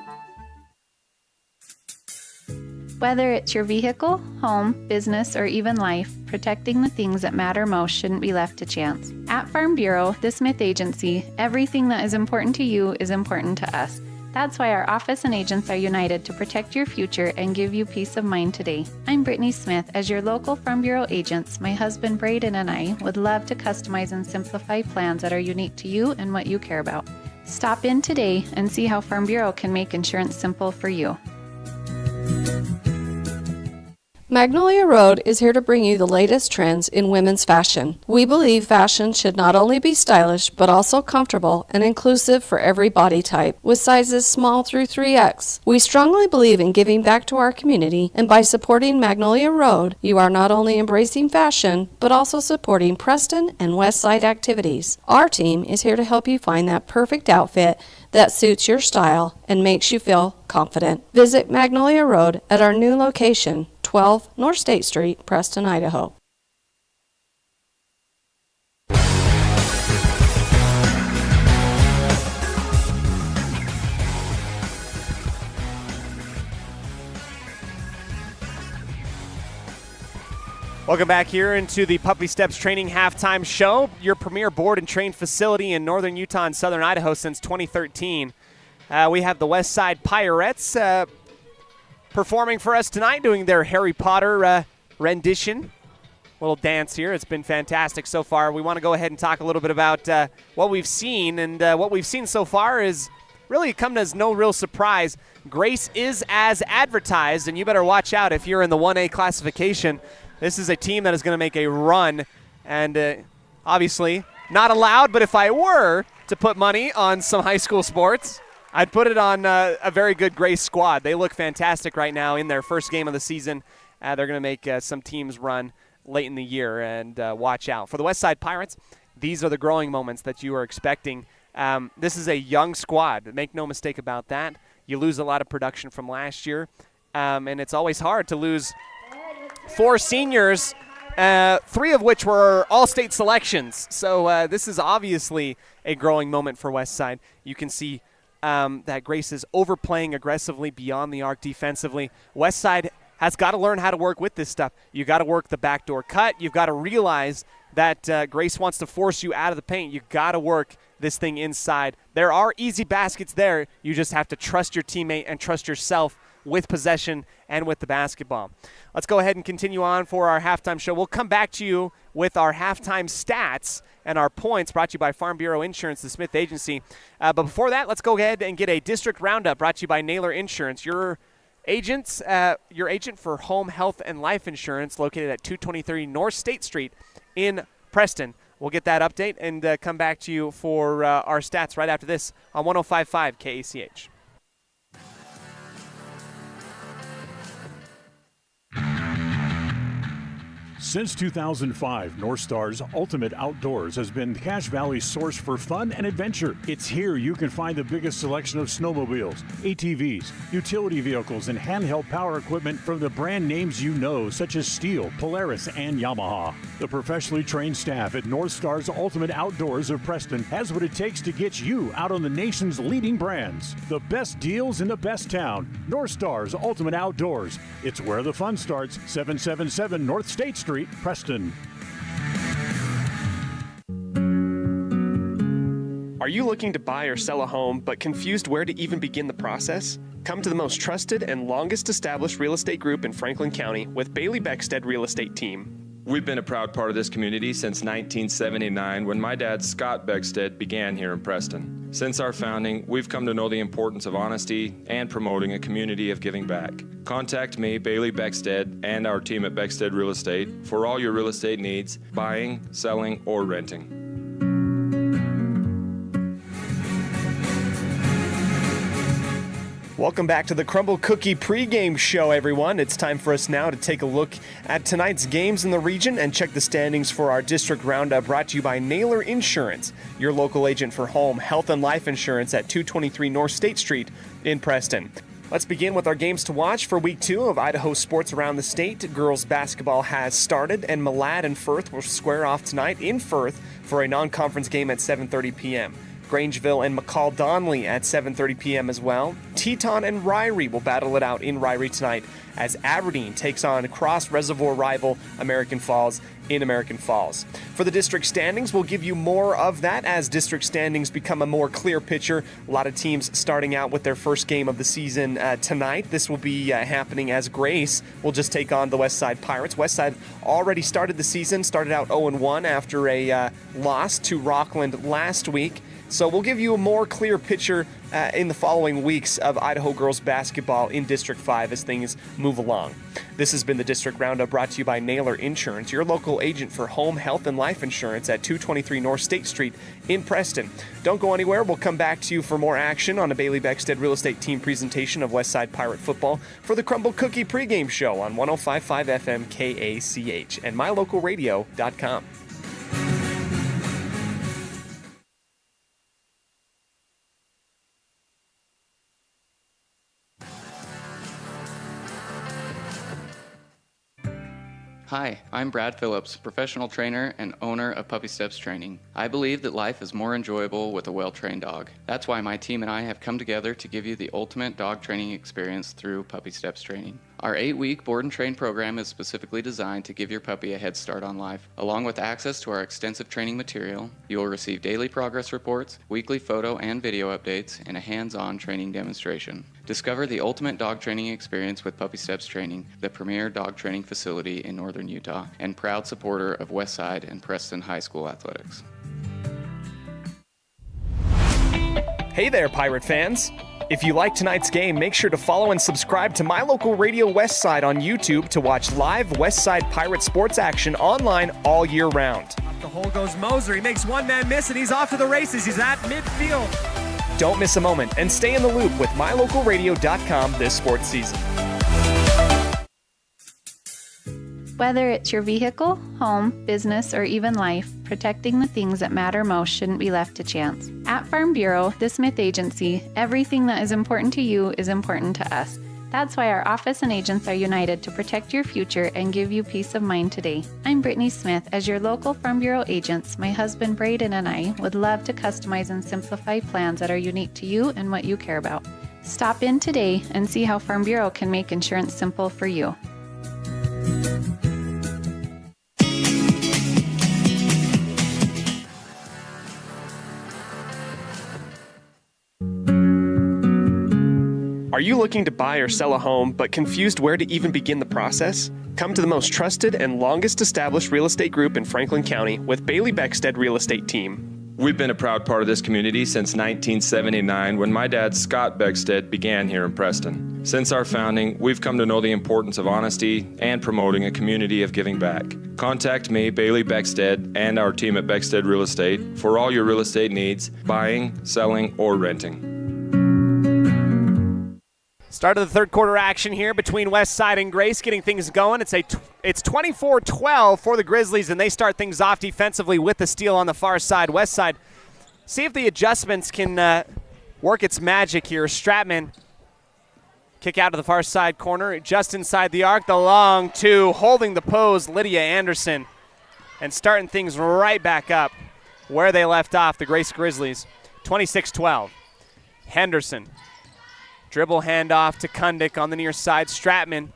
Whether it's your vehicle, home, business, or even life, protecting the things that matter most shouldn't be left to chance. At Farm Bureau, the Smith Agency, everything that is important to you is important to us. That's why our office and agents are united to protect your future and give you peace of mind today. I'm Brittany Smith. As your local Farm Bureau agents, my husband Braden and I would love to customize and simplify plans that are unique to you and what you care about. Stop in today and see how Farm Bureau can make insurance simple for you. Magnolia Road is here to bring you the latest trends in women's fashion. We believe fashion should not only be stylish, but also comfortable and inclusive for every body type, with sizes small through 3X. We strongly believe in giving back to our community, and by supporting Magnolia Road, you are not only embracing fashion, but also supporting Preston and Westside activities. Our team is here to help you find that perfect outfit that suits your style and makes you feel confident. Visit Magnolia Road at our new location, 12 North State Street, Preston, Idaho. Welcome back here into the Puppy Steps Training Halftime Show, your premier board and train facility in northern Utah and southern Idaho since 2013. We have the Westside Pirates performing for us tonight, doing their Harry Potter rendition. Little dance here. It's been fantastic so far. We want to go ahead and talk a little bit about what we've seen, and what we've seen so far is really come as no real surprise. Grace is as advertised, and you better watch out if you're in the 1A classification. This is a team that is going to make a run, and obviously not allowed, but if I were to put money on some high school sports, I'd put it on a very good Grace squad. They look fantastic right now in their first game of the season. They're going to make some teams run late in the year, and watch out. For the Westside Pirates, these are the growing moments that you are expecting. This is a young squad. Make no mistake about that. You lose a lot of production from last year, and it's always hard to lose 4 seniors, 3 of which were all-state selections. So this is obviously a growing moment for Westside. You can see that Grace is overplaying aggressively beyond the arc defensively. Westside has got to learn how to work with this stuff. You got to work the backdoor cut. You've got to realize that Grace wants to force you out of the paint. You've got to work this thing inside. There are easy baskets there. You just have to trust your teammate and trust yourself with possession and with the basketball. Let's go ahead and continue on for our halftime show. We'll come back to you with our halftime stats and our points, brought to you by Farm Bureau Insurance, the Smith Agency. But before that, let's go ahead and get a district roundup brought to you by Naylor Insurance, your agent for home, health, and life insurance, located at 223 North State Street in Preston. We'll get that update and come back to you for our stats right after this on 105.5 KACH. Since 2005, North Star's Ultimate Outdoors has been Cache Valley's source for fun and adventure. It's here you can find the biggest selection of snowmobiles, ATVs, utility vehicles, and handheld power equipment from the brand names you know, such as Steel, Polaris, and Yamaha. The professionally trained staff at North Star's Ultimate Outdoors of Preston has what it takes to get you out on the nation's leading brands. The best deals in the best town. North Star's Ultimate Outdoors. It's where the fun starts. 777 North State Street, Preston. Are you looking to buy or sell a home but confused where to even begin the process? Come to the most trusted and longest established real estate group in Franklin County with Bailey Beckstead Real Estate Team. We've been a proud part of this community since 1979 when my dad, Scott Beckstead, began here in Preston. Since our founding, we've come to know the importance of honesty and promoting a community of giving back. Contact me, Bailey Beckstead, and our team at Beckstead Real Estate for all your real estate needs, buying, selling, or renting. Welcome back to the Crumble Cookie pregame show, everyone. It's time for us now to take a look at tonight's games in the region and check the standings for our district roundup, brought to you by Naylor Insurance, your local agent for home, health, and life insurance at 223 North State Street in Preston. Let's begin with our games to watch for Week 2 of Idaho sports around the state. Girls basketball has started, and Malad and Firth will square off tonight in Firth for a non-conference game at 7:30 p.m. Grangeville and McCall-Donley at 7:30 p.m. as well. Teton and Ryrie will battle it out in Ryrie tonight as Aberdeen takes on cross-reservoir rival American Falls in American Falls. For the district standings, we'll give you more of that as district standings become a more clear picture. A lot of teams starting out with their first game of the season tonight. This will be happening as Grace will just take on the Westside Pirates. Westside already started the season, started out 0-1 after a loss to Rockland last week. So we'll give you a more clear picture in the following weeks of Idaho girls basketball in District 5 as things move along. This has been the District Roundup, brought to you by Naylor Insurance, your local agent for home, health, and life insurance at 223 North State Street in Preston. Don't go anywhere. We'll come back to you for more action on a Bailey Beckstead Real Estate Team presentation of Westside Pirate football for the Crumble Cookie pregame show on 105.5 FM KACH and mylocalradio.com. Hi, I'm Brad Phillips, professional trainer and owner of Puppy Steps Training. I believe that life is more enjoyable with a well-trained dog. That's why my team and I have come together to give you the ultimate dog training experience through Puppy Steps Training. Our 8-week board and train program is specifically designed to give your puppy a head start on life. Along with access to our extensive training material, you will receive daily progress reports, weekly photo and video updates, and a hands-on training demonstration. Discover the ultimate dog training experience with Puppy Steps Training, the premier dog training facility in northern Utah, and proud supporter of Westside and Preston High School athletics. Hey there, Pirate fans! If you like tonight's game, make sure to follow and subscribe to My Local Radio Westside on YouTube to watch live Westside Pirate sports action online all year round. Up the hole goes Moser. He makes one man miss, and he's off to the races. He's at midfield. Don't miss a moment and stay in the loop with mylocalradio.com this sports season. Whether it's your vehicle, home, business, or even life, protecting the things that matter most shouldn't be left to chance. At Farm Bureau, the Smith Agency, everything that is important to you is important to us. That's why our office and agents are united to protect your future and give you peace of mind today. I'm Brittany Smith. As your local Farm Bureau agents, my husband Braden and I would love to customize and simplify plans that are unique to you and what you care about. Stop in today and see how Farm Bureau can make insurance simple for you. Are you looking to buy or sell a home but confused where to even begin the process? Come to the most trusted and longest established real estate group in Franklin County with Bailey Beckstead Real Estate Team. We've been a proud part of this community since 1979 when my dad, Scott Beckstead, began here in Preston. Since our founding, we've come to know the importance of honesty and promoting a community of giving back. Contact me, Bailey Beckstead, and our team at Beckstead Real Estate for all your real estate needs, buying, selling, or renting. Start of the third quarter action here between Westside and Grace, getting things going. It's 24-12 for the Grizzlies, and they start things off defensively with the steal on the far side. Westside, see if the adjustments can work its magic here. Stratman, kick out to the far side corner, just inside the arc. The long two, holding the pose, Lydia Anderson, and starting things right back up where they left off, the Grace Grizzlies. 26-12. Henderson. Dribble handoff to Kundick on the near side. Stratman,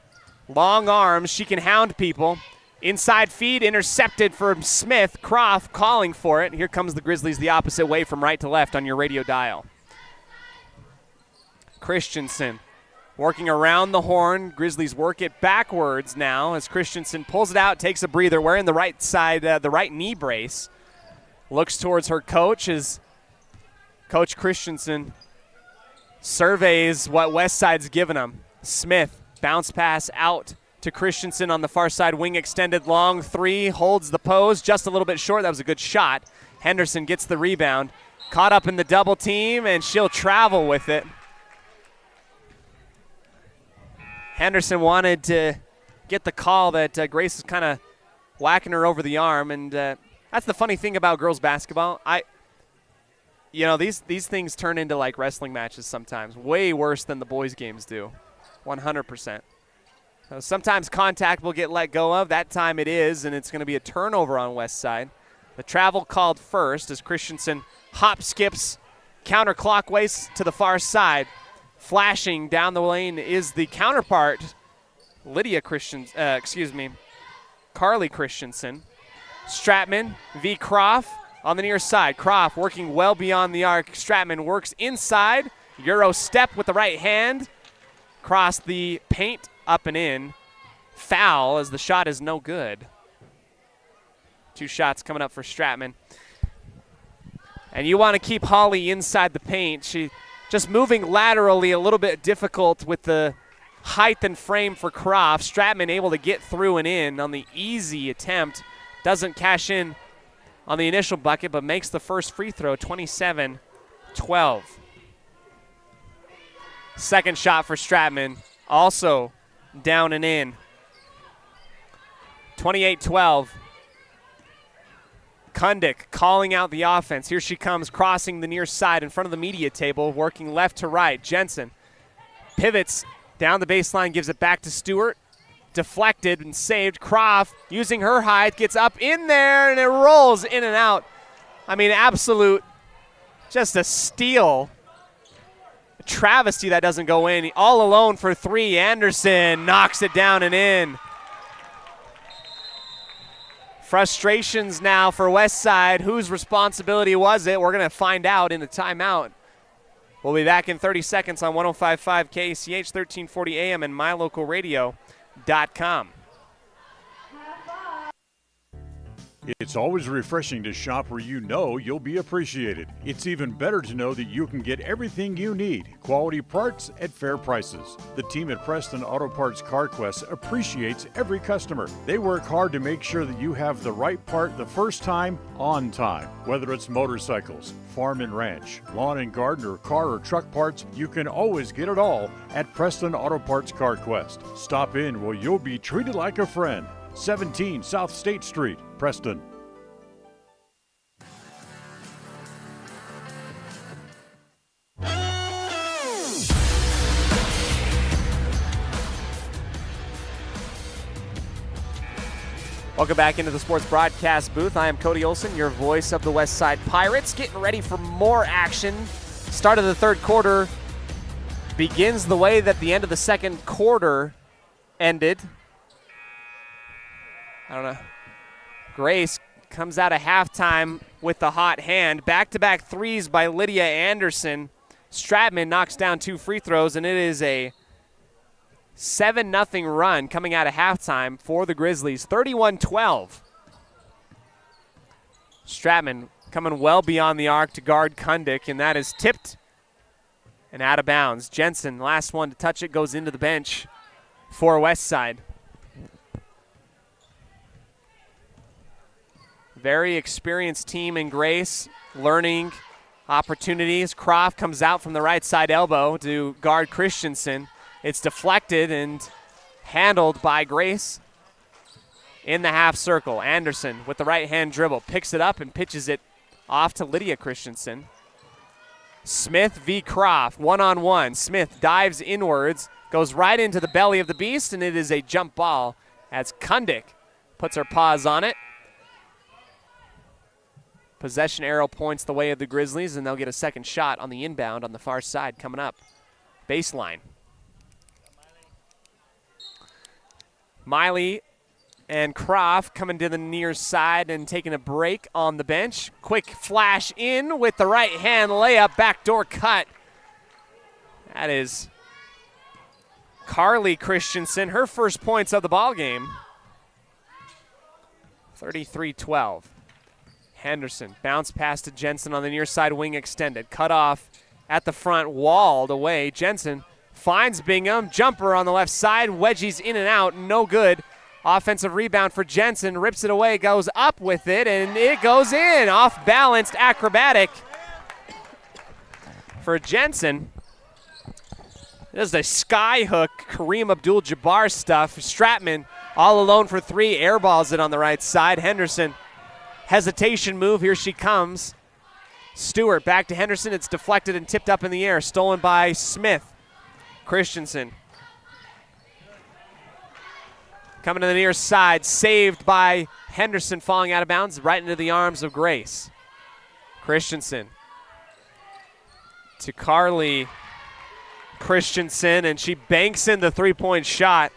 long arms. She can hound people. Inside feed intercepted from Smith. Croft calling for it. Here comes the Grizzlies the opposite way from right to left on your radio dial. Christensen working around the horn. Grizzlies work it backwards now as Christensen pulls it out, takes a breather, wearing the right side, the right knee brace. Looks towards her coach as Coach Christensen surveys what Westside's given him. Smith, bounce pass out to Christensen on the far side, wing extended, long three, holds the pose, just a little bit short. That was a good shot. Henderson gets the rebound, caught up in the double team, and she'll travel with it. Henderson wanted to get the call that Grace is kind of whacking her over the arm, and that's the funny thing about girls basketball. These things turn into like wrestling matches sometimes, way worse than the boys' games do, 100%. So sometimes contact will get let go of. That time it is, and it's going to be a turnover on West Side. The travel called first as Christensen hop skips counterclockwise to the far side. Flashing down the lane is the counterpart, Carly Christensen. Stratman v. Croft on the near side. Croft working well beyond the arc. Stratman works inside. Euro step with the right hand. Cross the paint, up and in. Foul as the shot is no good. 2 shots coming up for Stratman. And you want to keep Holly inside the paint. She just moving laterally, a little bit difficult with the height and frame for Croft. Stratman able to get through and in on the easy attempt. Doesn't cash in on the initial bucket, but makes the first free throw, 27-12. Second shot for Stratman, also down and in. 28-12. Kundick calling out the offense. Here she comes, crossing the near side in front of the media table, working left to right. Jensen pivots down the baseline, gives it back to Stewart. Deflected and saved. Croft using her height, gets up in there, and it rolls in and out. I mean, absolute, just a steal. A travesty that doesn't go in. All alone for 3. Anderson knocks it down and in. Frustrations now for West Side. Whose responsibility was it? We're going to find out in the timeout. We'll be back in 30 seconds on 105.5 KACH, 1340 AM, and mylocalradio.com. It's always refreshing to shop where you know you'll be appreciated. It's even better to know that you can get everything you need. Quality parts at fair prices. The team at Preston Auto Parts CarQuest appreciates every customer. They work hard to make sure that you have the right part the first time, on time. Whether it's motorcycles, farm and ranch, lawn and garden, or car or truck parts, you can always get it all at Preston Auto Parts CarQuest. Stop in where you'll be treated like a friend. 17 South State Street, Preston. Welcome back into the sports broadcast booth. I am Cody Olsen, your voice of the West Side Pirates, getting ready for more action. Start of the third quarter begins the way that the end of the second quarter ended. I don't know. Grace comes out of halftime with the hot hand. Back-to-back threes by Lydia Anderson. Stratman knocks down 2 free throws, and it is a 7-0 run coming out of halftime for the Grizzlies. 31-12. Stratman coming well beyond the arc to guard Kundick, and that is tipped and out of bounds. Jensen, last one to touch it, goes into the bench for West Side. Very experienced team in Grace, learning opportunities. Croft comes out from the right side elbow to guard Christensen. It's deflected and handled by Grace in the half circle. Anderson with the right hand dribble picks it up and pitches it off to Lydia Christensen. Smith v. Croft, one-on-one. Smith dives inwards, goes right into the belly of the beast, and it is a jump ball as Kundick puts her paws on it. Possession arrow points the way of the Grizzlies, and they'll get a second shot on the inbound on the far side coming up. Baseline. Miley and Croft coming to the near side and taking a break on the bench. Quick flash in with the right hand layup, backdoor cut. That is Carly Christensen, her first points of the ball game. 33-12. Henderson, bounce pass to Jensen on the near side wing extended. Cut off at the front, walled away. Jensen finds Bingham. Jumper on the left side. Wedgies in and out. No good. Offensive rebound for Jensen. Rips it away. Goes up with it, and it goes in. Off-balanced acrobatic for Jensen. Just a sky hook, Kareem Abdul-Jabbar stuff. Stratman all alone for three, airballs it on the right side. Henderson, hesitation move, here she comes. Stewart back to Henderson, it's deflected and tipped up in the air, stolen by Smith. Christensen coming to the near side, saved by Henderson, falling out of bounds right into the arms of Grace. Christensen to Carly Christensen, and she banks in the three-point shot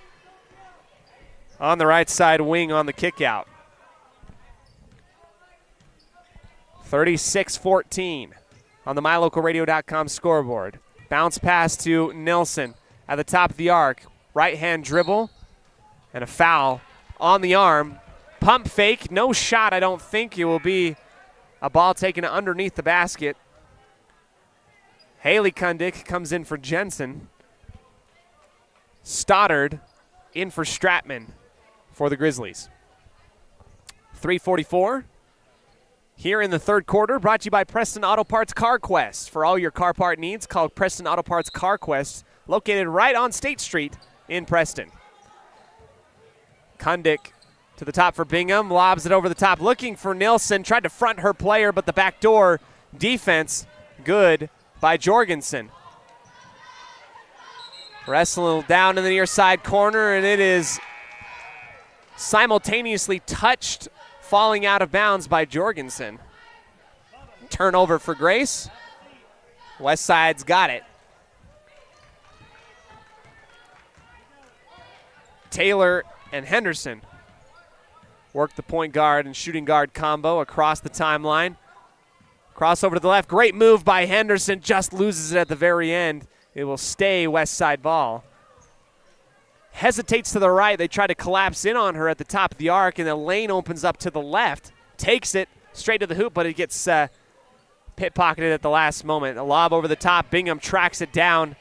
on the right side wing on the kick out. 36-14 on the MyLocalRadio.com scoreboard. Bounce pass to Nilsson at the top of the arc. Right-hand dribble and a foul on the arm. Pump fake, no shot, I don't think. It will be a ball taken underneath the basket. Haley Kundick comes in for Jensen. Stoddard in for Stratman for the Grizzlies. 3:44 here in the third quarter, brought to you by Preston Auto Parts CarQuest. For all your car part needs, call Preston Auto Parts CarQuest, located right on State Street in Preston. Kundick to the top for Bingham, lobs it over the top, looking for Nilsson, tried to front her player, but the backdoor defense good by Jorgensen. Wrestle down in the near side corner, and it is simultaneously touched, falling out of bounds by Jorgensen. Turnover for Grace. West Side's got it. Taylor and Henderson work the point guard and shooting guard combo across the timeline. Crossover to the left. Great move by Henderson. Just loses it at the very end. It will stay West Side ball. Hesitates to the right. They try to collapse in on her at the top of the arc, and the lane opens up to the left. Takes it straight to the hoop, but it gets pit-pocketed at the last moment. A lob over the top. Bingham tracks it down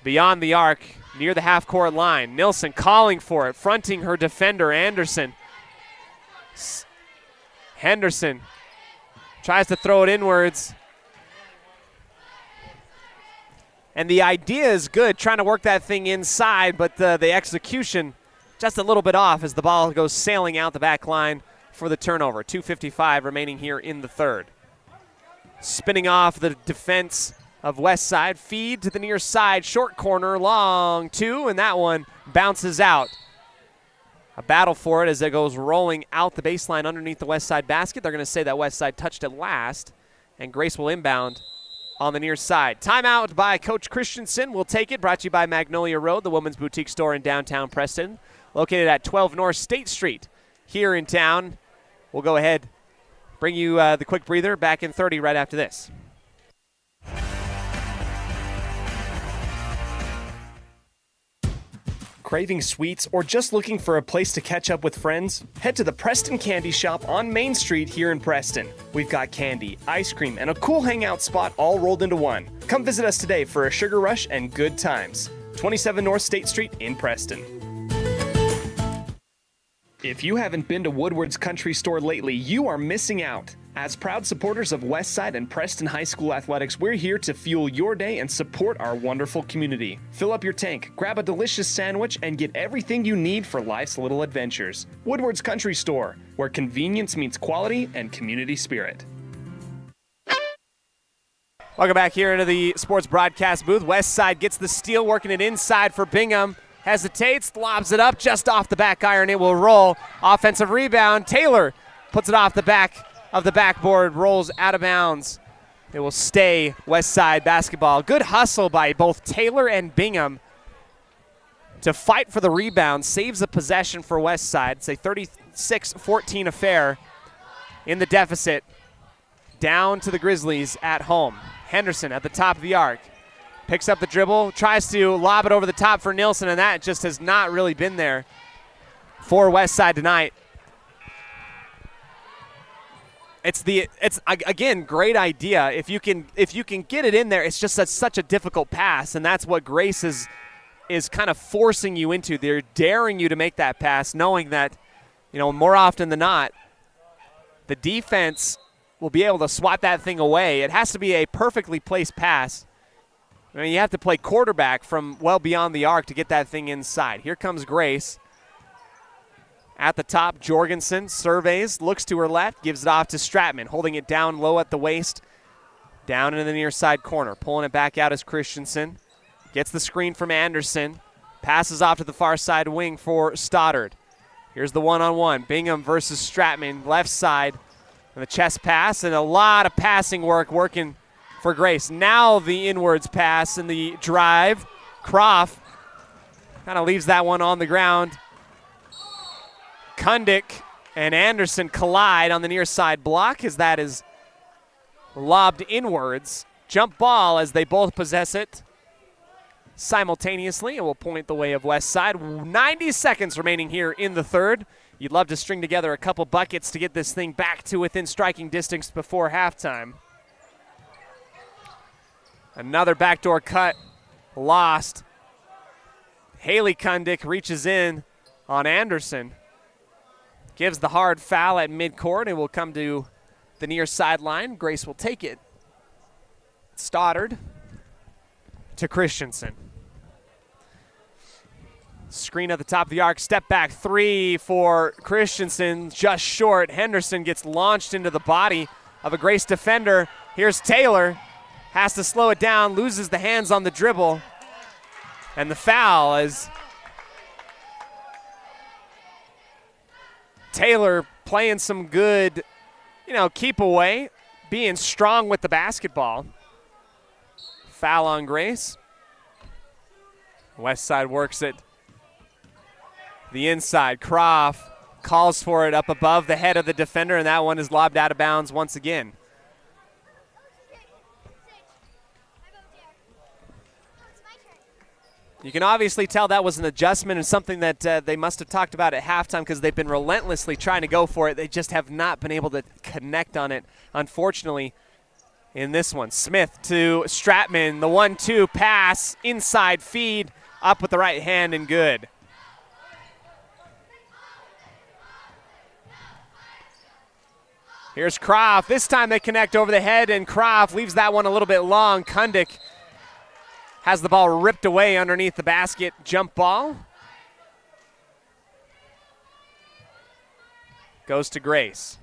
beyond the arc, near the half-court line. Nilsson calling for it, fronting her defender, Anderson. Henderson tries to throw it inwards. And the idea is good, trying to work that thing inside, but the execution just a little bit off as the ball goes sailing out the back line for the turnover. 2:55 remaining here in the third. Spinning off the defense of West Side, feed to the near side, short corner, long two, and that one bounces out. A battle for it as it goes rolling out the baseline underneath the West Side basket. They're going to say that West Side touched it last, and Grace will inbound on the near side. Timeout by Coach Christensen. We'll take it. Brought to you by Magnolia Road, the women's boutique store in downtown Preston, located at 12 North State Street here in town. We'll go ahead, bring you the quick breather back in 30 right after this. Craving sweets or just looking for a place to catch up with friends? Head to the Preston Candy Shop on Main Street here in Preston. We've got candy, ice cream, and a cool hangout spot all rolled into one. Come visit us today for a sugar rush and good times. 27 North State Street in Preston. If you haven't been to Woodward's Country Store lately, you are missing out. As proud supporters of Westside and Preston High School athletics, we're here to fuel your day and support our wonderful community. Fill up your tank, grab a delicious sandwich, and get everything you need for life's little adventures. Woodward's Country Store, where convenience meets quality and community spirit. Welcome back here into the sports broadcast booth. West Side gets the steal, working it inside for Bingham. Hesitates, lobs it up just off the back iron. It will roll. Offensive rebound. Taylor puts it off the back of the backboard, rolls out of bounds. It will stay West Side basketball. Good hustle by both Taylor and Bingham to fight for the rebound. Saves a possession for West Side. It's a 36-14 affair in the deficit. Down to the Grizzlies at home. Henderson at the top of the arc. Picks up the dribble, tries to lob it over the top for Nilsson, and that just has not really been there for West Side tonight. It's again, great idea. If you can get it in there, it's just such a difficult pass, and that's what Grace is kind of forcing you into. They're daring you to make that pass, knowing that, more often than not, the defense will be able to swat that thing away. It has to be a perfectly placed pass. I mean, you have to play quarterback from well beyond the arc to get that thing inside. Here comes Grace. At the top, Jorgensen surveys, looks to her left, gives it off to Stratman, holding it down low at the waist, down into the near side corner. Pulling it back out is Christensen. Gets the screen from Anderson. Passes off to the far side wing for Stoddard. Here's the one-on-one. Bingham versus Stratman, left side. And the chest pass, and a lot of passing working for Grace. Now the inwards pass and the drive. Croft kind of leaves that one on the ground. Kundick and Anderson collide on the near side block as that is lobbed inwards. Jump ball as they both possess it simultaneously, and will point the way of West Side. 90 seconds remaining here in the third. You'd love to string together a couple buckets to get this thing back to within striking distance before halftime. Another backdoor cut lost. Haley Kundick reaches in on Anderson. Gives the hard foul at midcourt and will come to the near sideline. Grace will take it. Stoddard to Christensen. Screen at the top of the arc. Step back three for Christensen. Just short. Henderson gets launched into the body of a Grace defender. Here's Taylor. Has to slow it down. Loses the hands on the dribble. And the foul is Taylor playing some good, keep away, being strong with the basketball. Foul on Grace. West Side works it. The inside, Croft calls for it up above the head of the defender, and that one is lobbed out of bounds once again. You can obviously tell that was an adjustment and something that they must have talked about at halftime because they've been relentlessly trying to go for it. They just have not been able to connect on it, unfortunately, in this one. Smith to Stratman, the 1-2 pass, inside feed, up with the right hand and good. Here's Croft. This time they connect over the head, and Croft leaves that one a little bit long. Kundick has the ball ripped away underneath the basket. Jump ball. Goes to Grace.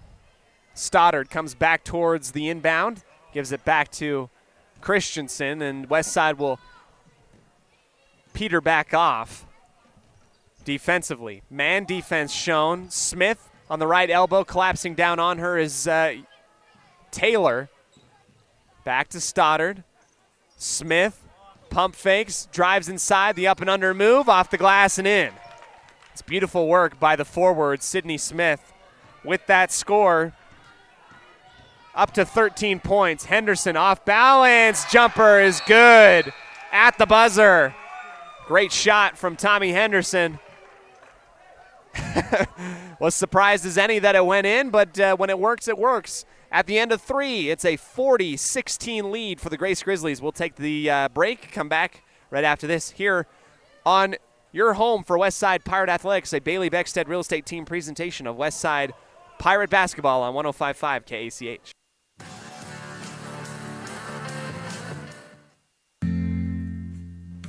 Stoddard comes back towards the inbound. Gives it back to Christensen, and Westside will peter back off defensively. Man defense shown. Smith on the right elbow, collapsing down on her is Taylor. Back to Stoddard. Smith. Pump fakes, drives inside, the up and under move, off the glass and in. It's beautiful work by the forward, Sydney Smith. With that score, up to 13 points. Henderson off balance, jumper is good at the buzzer. Great shot from Tommy Henderson. Was surprised as any that it went in, but when it works, it works. At the end of three, it's a 40-16 lead for the Grace Grizzlies. We'll take the break, come back right after this here on your home for Westside Pirate Athletics, a Bailey Beckstead Real Estate Team presentation of Westside Pirate Basketball on 105.5 KACH.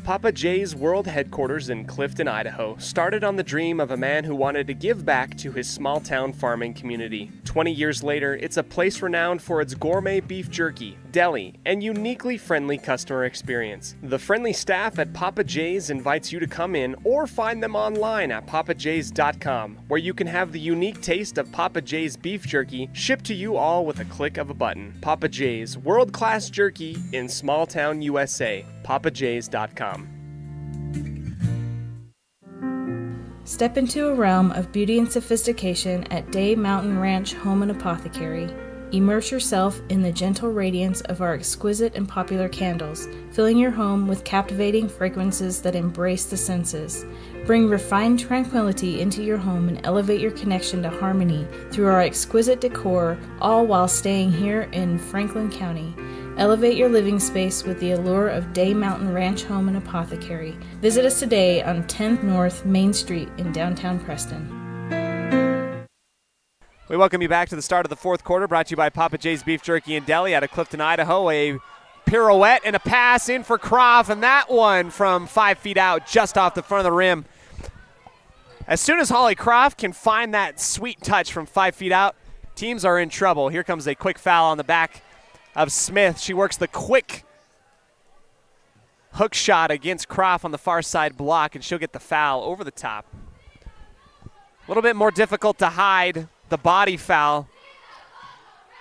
Papa J's World Headquarters in Clifton, Idaho, started on the dream of a man who wanted to give back to his small-town farming community. 20 years later, it's a place renowned for its gourmet beef jerky, deli, and uniquely friendly customer experience. The friendly staff at Papa J's invites you to come in or find them online at papajs.com, where you can have the unique taste of Papa J's beef jerky shipped to you all with a click of a button. Papa J's, world-class jerky in small-town USA. papajs.com. Step into a realm of beauty and sophistication at Day Mountain Ranch Home and Apothecary. Immerse yourself in the gentle radiance of our exquisite and popular candles, filling your home with captivating fragrances that embrace the senses. Bring refined tranquility into your home and elevate your connection to harmony through our exquisite decor, all while staying here in Franklin County. Elevate your living space with the allure of Day Mountain Ranch Home and Apothecary. Visit us today on 10th North Main Street in downtown Preston. We welcome you back to the start of the fourth quarter, brought to you by Papa J's Beef Jerky and Deli out of Clifton, Idaho. A pirouette and a pass in for Croft, and that one from 5 feet out, just off the front of the rim. As soon as Holly Croft can find that sweet touch from 5 feet out, teams are in trouble. Here comes a quick foul on the back of Smith. She works the quick hook shot against Croft on the far side block, and she'll get the foul over the top. A little bit more difficult to hide the body foul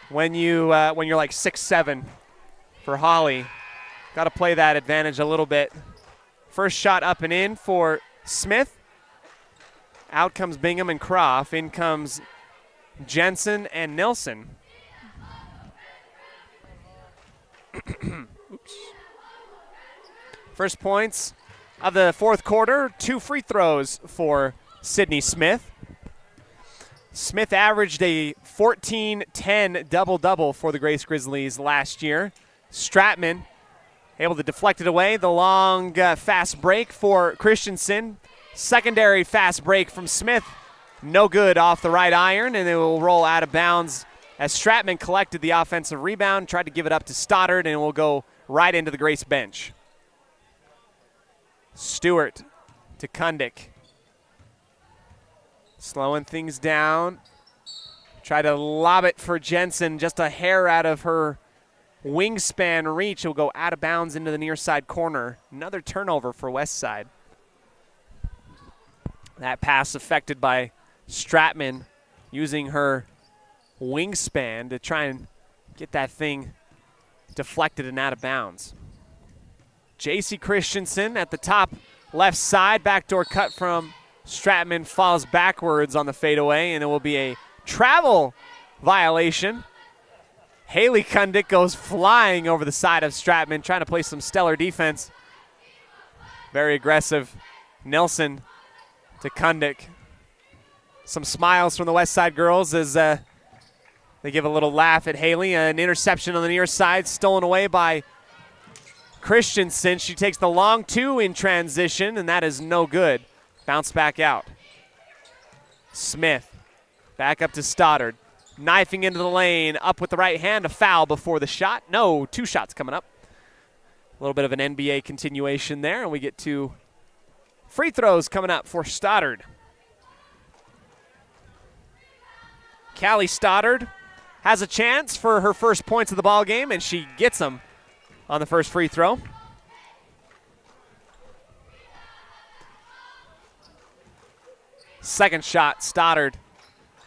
when you're like 6'7" for Holly. Got to play that advantage a little bit. First shot up and in for Smith. Out comes Bingham and Croft. In comes Jensen and Nilsson. Oops. First points of the fourth quarter, 2 free throws for Sydney Smith. Smith averaged a 14-10 double-double for the Grace Grizzlies last year. Stratman able to deflect it away. The long fast break for Christensen. Secondary fast break from Smith. No good off the right iron, and it will roll out of bounds as Stratman collected the offensive rebound, tried to give it up to Stoddard, and it will go right into the Grace bench. Stewart to Kundick. Slowing things down. Try to lob it for Jensen, just a hair out of her wingspan reach. It will go out of bounds into the near side corner. Another turnover for Westside. That pass affected by Stratman using her wingspan to try and get that thing deflected and out of bounds. J.C. Christensen at the top left side. Backdoor cut from Stratman, falls backwards on the fadeaway, and it will be a travel violation. Haley Kundick goes flying over the side of Stratman, trying to play some stellar defense. Very aggressive. Nilsson to Kundick. Some smiles from the West Side girls as they give a little laugh at Haley. An interception on the near side, stolen away by Christensen. She takes the long 2 in transition, and that is no good. Bounce back out. Smith back up to Stoddard. Knifing into the lane, up with the right hand, a foul before the shot. No, 2 shots coming up. A little bit of an NBA continuation there, and we get 2 free throws coming up for Stoddard. Callie Stoddard has a chance for her first points of the ball game, and she gets them on the first free throw. Second shot, Stoddard.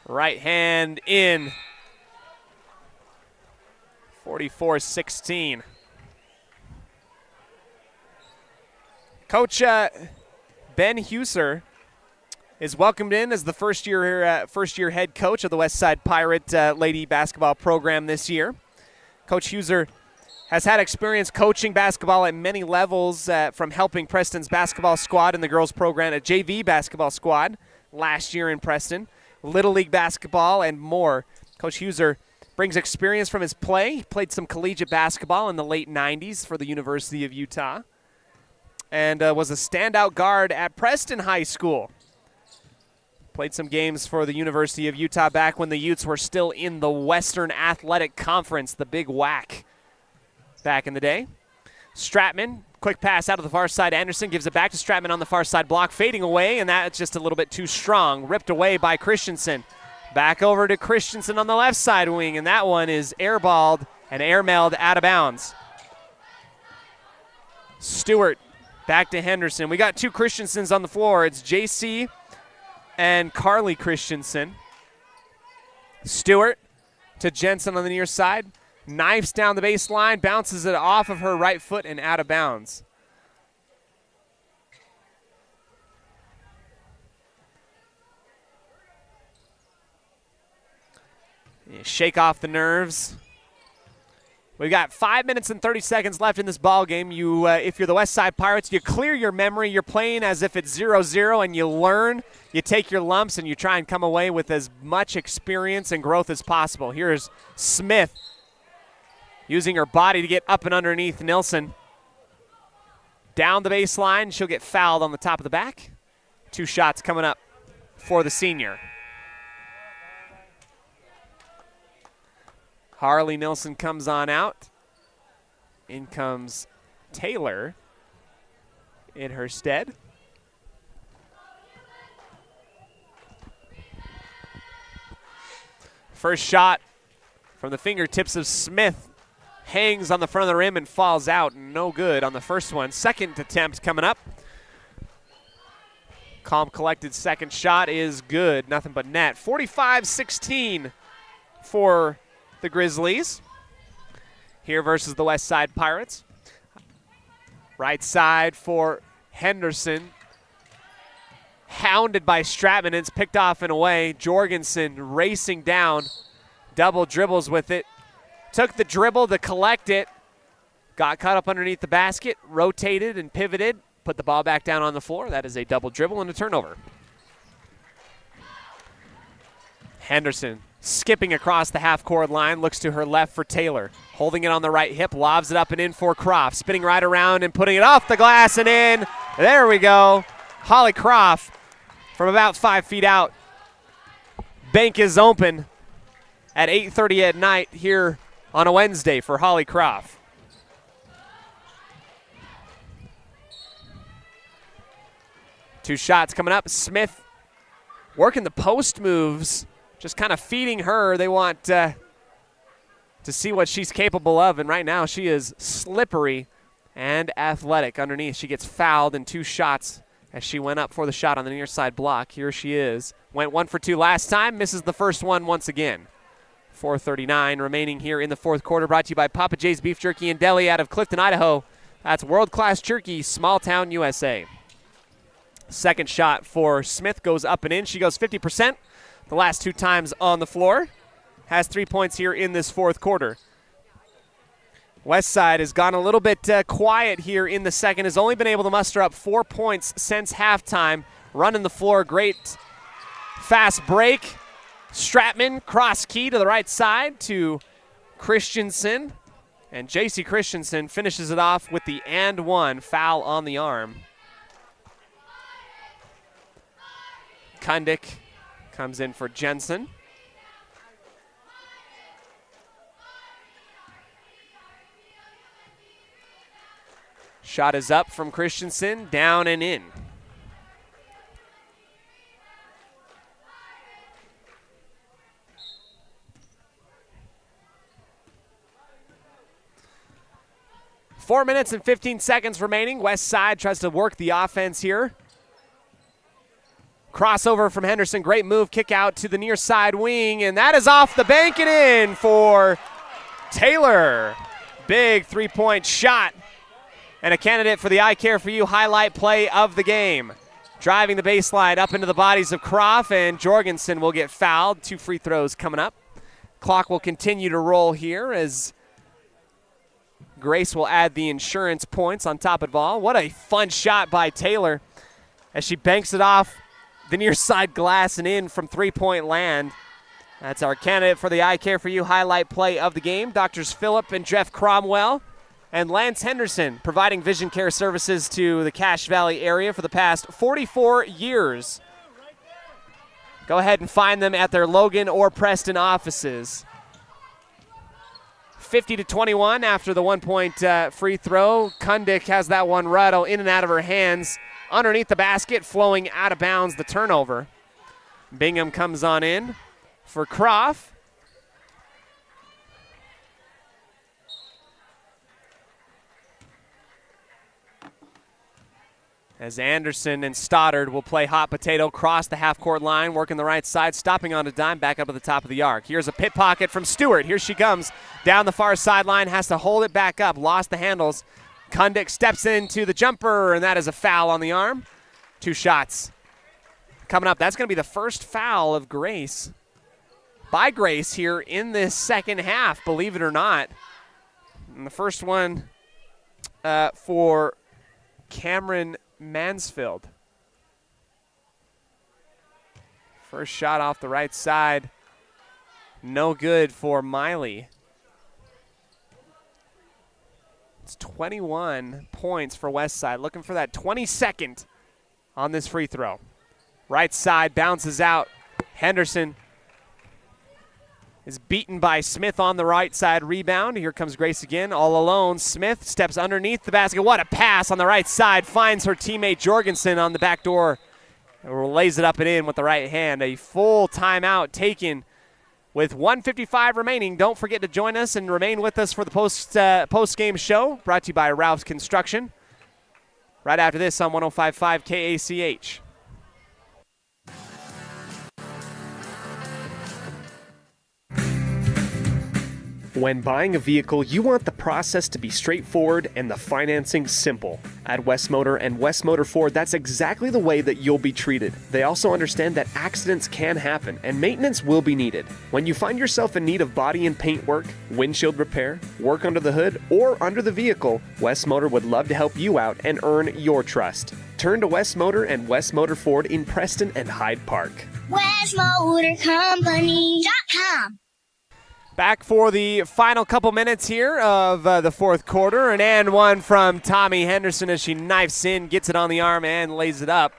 Right hand in. 44-16. Coach Ben Huser is welcomed in as the first year head coach of the Westside Pirate Lady basketball program this year. Coach Huser has had experience coaching basketball at many levels, from helping Preston's basketball squad in the girls program at JV basketball squad last year in Preston, Little League basketball, and more. Coach Huser brings experience from his play. He played some collegiate basketball in the late 90s for the University of Utah and was a standout guard at Preston High School. Played some games for the University of Utah back when the Utes were still in the Western Athletic Conference, the Big WAC, back in the day. Stratman, quick pass out of the far side. Anderson gives it back to Stratman on the far side block, fading away, and that's just a little bit too strong. Ripped away by Christensen. Back over to Christensen on the left side wing, and that one is airballed and airmailed out of bounds. Stewart back to Henderson. We got 2 Christensens on the floor. It's JC and Carly Christensen. Stewart to Jensen on the near side. Knifes down the baseline, bounces it off of her right foot and out of bounds. You shake off the nerves. We've got 5 minutes and 30 seconds left in this ball game. If you're the Westside Pirates, you clear your memory. You're playing as if it's 0-0, and you learn. You take your lumps, and you try and come away with as much experience and growth as possible. Here's Smith using her body to get up and underneath Nilsson. Down the baseline, she'll get fouled on the top of the back. 2 shots coming up for the senior. Harley Nilsson comes on out. In comes Taylor in her stead. First shot from the fingertips of Smith hangs on the front of the rim and falls out. No good on the first one. Second attempt coming up. Calm, collected second shot is good. Nothing but net. 45-16 for the Grizzlies. Here versus the West Side Pirates. Right side for Henderson. Hounded by Stratman. It's picked off and away. Jorgensen racing down. Double dribbles with it. Took the dribble to collect it. Got caught up underneath the basket. Rotated and pivoted. Put the ball back down on the floor. That is a double dribble and a turnover. Henderson skipping across the half-court line. Looks to her left for Taylor. Holding it on the right hip. Lobs it up and in for Croft. Spinning right around and putting it off the glass and in. There we go. Holly Croft from about 5 feet out. Bank is open at 8:30 at night here on a Wednesday for Holly Croft. Two shots coming up. Smith working the post moves, just kind of feeding her. They want to see what she's capable of, and right now she is slippery and athletic underneath. She gets fouled in 2 shots as she went up for the shot on the near side block. Here she is. Went 1 for 2 last time, misses the first one once again. 4:39 remaining here in the fourth quarter, brought to you by Papa J's Beef Jerky and Deli out of Clifton, Idaho. That's world-class jerky, small town USA. Second shot for Smith goes up and in. She goes 50% the last 2 times on the floor. Has 3 points here in this fourth quarter. West Side has gone a little bit quiet here in the second. Has only been able to muster up 4 points since halftime. Running the floor, great fast break. Stratman, cross key to the right side to Christensen. And J.C. Christensen finishes it off with the and one foul on the arm. Kundick comes in for Jensen. Shot is up from Christensen, down and in. Four minutes and 15 seconds remaining. West Side tries to work the offense here. Crossover from Henderson, great move, kick out to the near side wing, and that is off the bank and in for Taylor. Big three-point shot, and a candidate for the I Care For You highlight play of the game. Driving the baseline up into the bodies of Croft, and Jorgensen will get fouled. 2 free throws coming up. Clock will continue to roll here as Grace will add the insurance points on top of it all. What a fun shot by Taylor as she banks it off the near side glass and in from three-point land. That's our candidate for the I Care For You highlight play of the game. Doctors Phillip and Jeff Cromwell and Lance Henderson providing vision care services to the Cache Valley area for the past 44 years. Go ahead and find them at their Logan or Preston offices. 50-21 after the 1-point free throw. Kundick has that one rattle in and out of her hands. Underneath the basket, flowing out of bounds, the turnover. Bingham comes on in for Croft. As Anderson and Stoddard will play hot potato, cross the half-court line, working the right side, stopping on a dime, back up at the top of the arc. Here's a pit pocket from Stewart. Here she comes down the far sideline, has to hold it back up, lost the handles. Kundick steps into the jumper, and that is a foul on the arm. 2 shots coming up. That's going to be the first foul of Grace, by Grace here in this second half, believe it or not. And the first one for Cameron Mansfield. First shot off the right side. No good for Miley. It's 21 points for Westside. Looking for that 22nd on this free throw. Right side bounces out. Henderson is beaten by Smith on the right side rebound. Here comes Grace again, all alone. Smith steps underneath the basket. What a pass on the right side. Finds her teammate Jorgensen on the back door. Lays it up and in with the right hand. A full timeout taken with 1:55 remaining. Don't forget to join us and remain with us for the post-game show, brought to you by Ralph's Construction. Right after this on 105.5 KACH. When buying a vehicle, you want the process to be straightforward and the financing simple. At West Motor and West Motor Ford, that's exactly the way that you'll be treated. They also understand that accidents can happen and maintenance will be needed. When you find yourself in need of body and paint work, windshield repair, work under the hood, or under the vehicle, West Motor would love to help you out and earn your trust. Turn to West Motor and West Motor Ford in Preston and Hyde Park. WestMotorCompany.com. Back for the final couple minutes here of the fourth quarter. An and one from Tommy Henderson as she knifes in, gets it on the arm, and lays it up.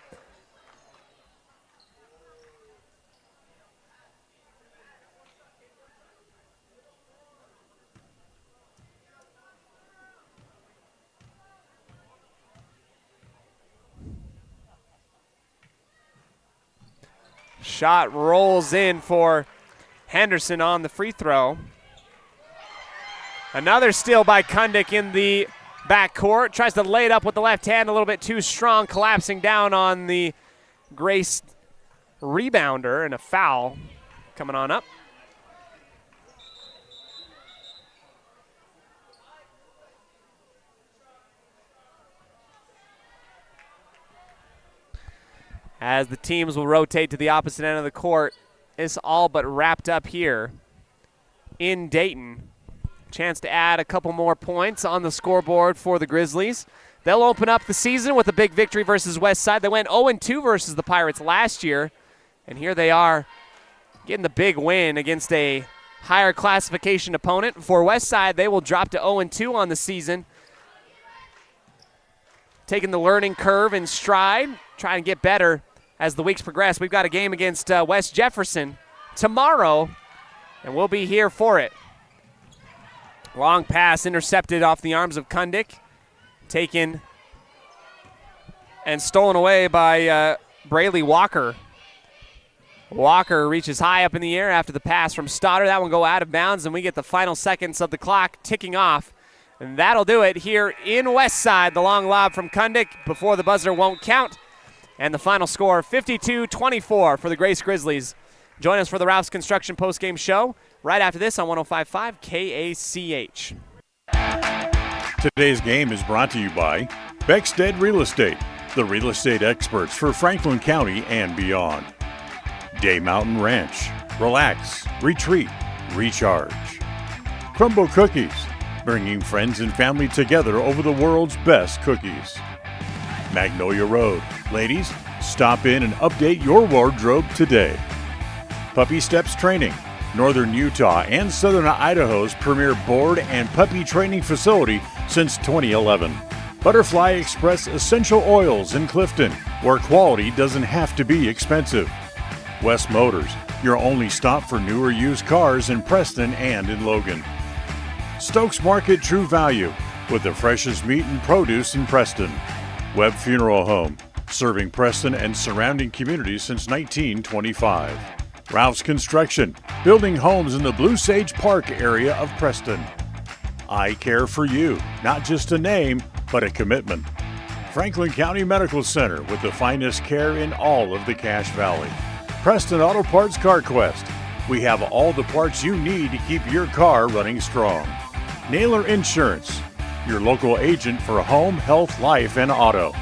Shot rolls in for Henderson on the free throw. Another steal by Kundick in the backcourt. Tries to lay it up with the left hand a little bit too strong, collapsing down on the Grace rebounder, and a foul coming on up. As the teams will rotate to the opposite end of the court, it's all but wrapped up here in Dayton. Chance to add a couple more points on the scoreboard for the Grizzlies. They'll open up the season with a big victory versus Westside. They went 0-2 versus the Pirates last year, and here they are getting the big win against a higher classification opponent. For Westside, they will drop to 0-2 on the season, taking the learning curve in stride, trying to get better as the weeks progress. We've got a game against West Jefferson tomorrow, and we'll be here for it. Long pass intercepted off the arms of Kundick, taken and stolen away by Braylee Walker. Walker reaches high up in the air after the pass from Stoddard. That one go out of bounds, and we get the final seconds of the clock ticking off. And that'll do it here in Westside. The long lob from Kundick before the buzzer won't count. And the final score, 52-24 for the Grace Grizzlies. Join us for the Ralph's Construction postgame show right after this on 105.5 KACH. Today's game is brought to you by Beckstead Real Estate, the real estate experts for Franklin County and beyond. Day Mountain Ranch, relax, retreat, recharge. Crumble Cookies, bringing friends and family together over the world's best cookies. Magnolia Road, ladies, stop in and update your wardrobe today. Puppy Steps Training, Northern Utah and Southern Idaho's premier board and puppy training facility since 2011. Butterfly Express Essential Oils in Clifton, where quality doesn't have to be expensive. West Motors, your only stop for newer used cars in Preston and in Logan. Stokes Market True Value, with the freshest meat and produce in Preston. Webb Funeral Home, serving Preston and surrounding communities since 1925. Ralph's Construction, building homes in the Blue Sage Park area of Preston. I Care for You, not just a name, but a commitment. Franklin County Medical Center, with the finest care in all of the Cache Valley. Preston Auto Parts CarQuest, we have all the parts you need to keep your car running strong. Naylor Insurance, your local agent for home, health, life, and auto.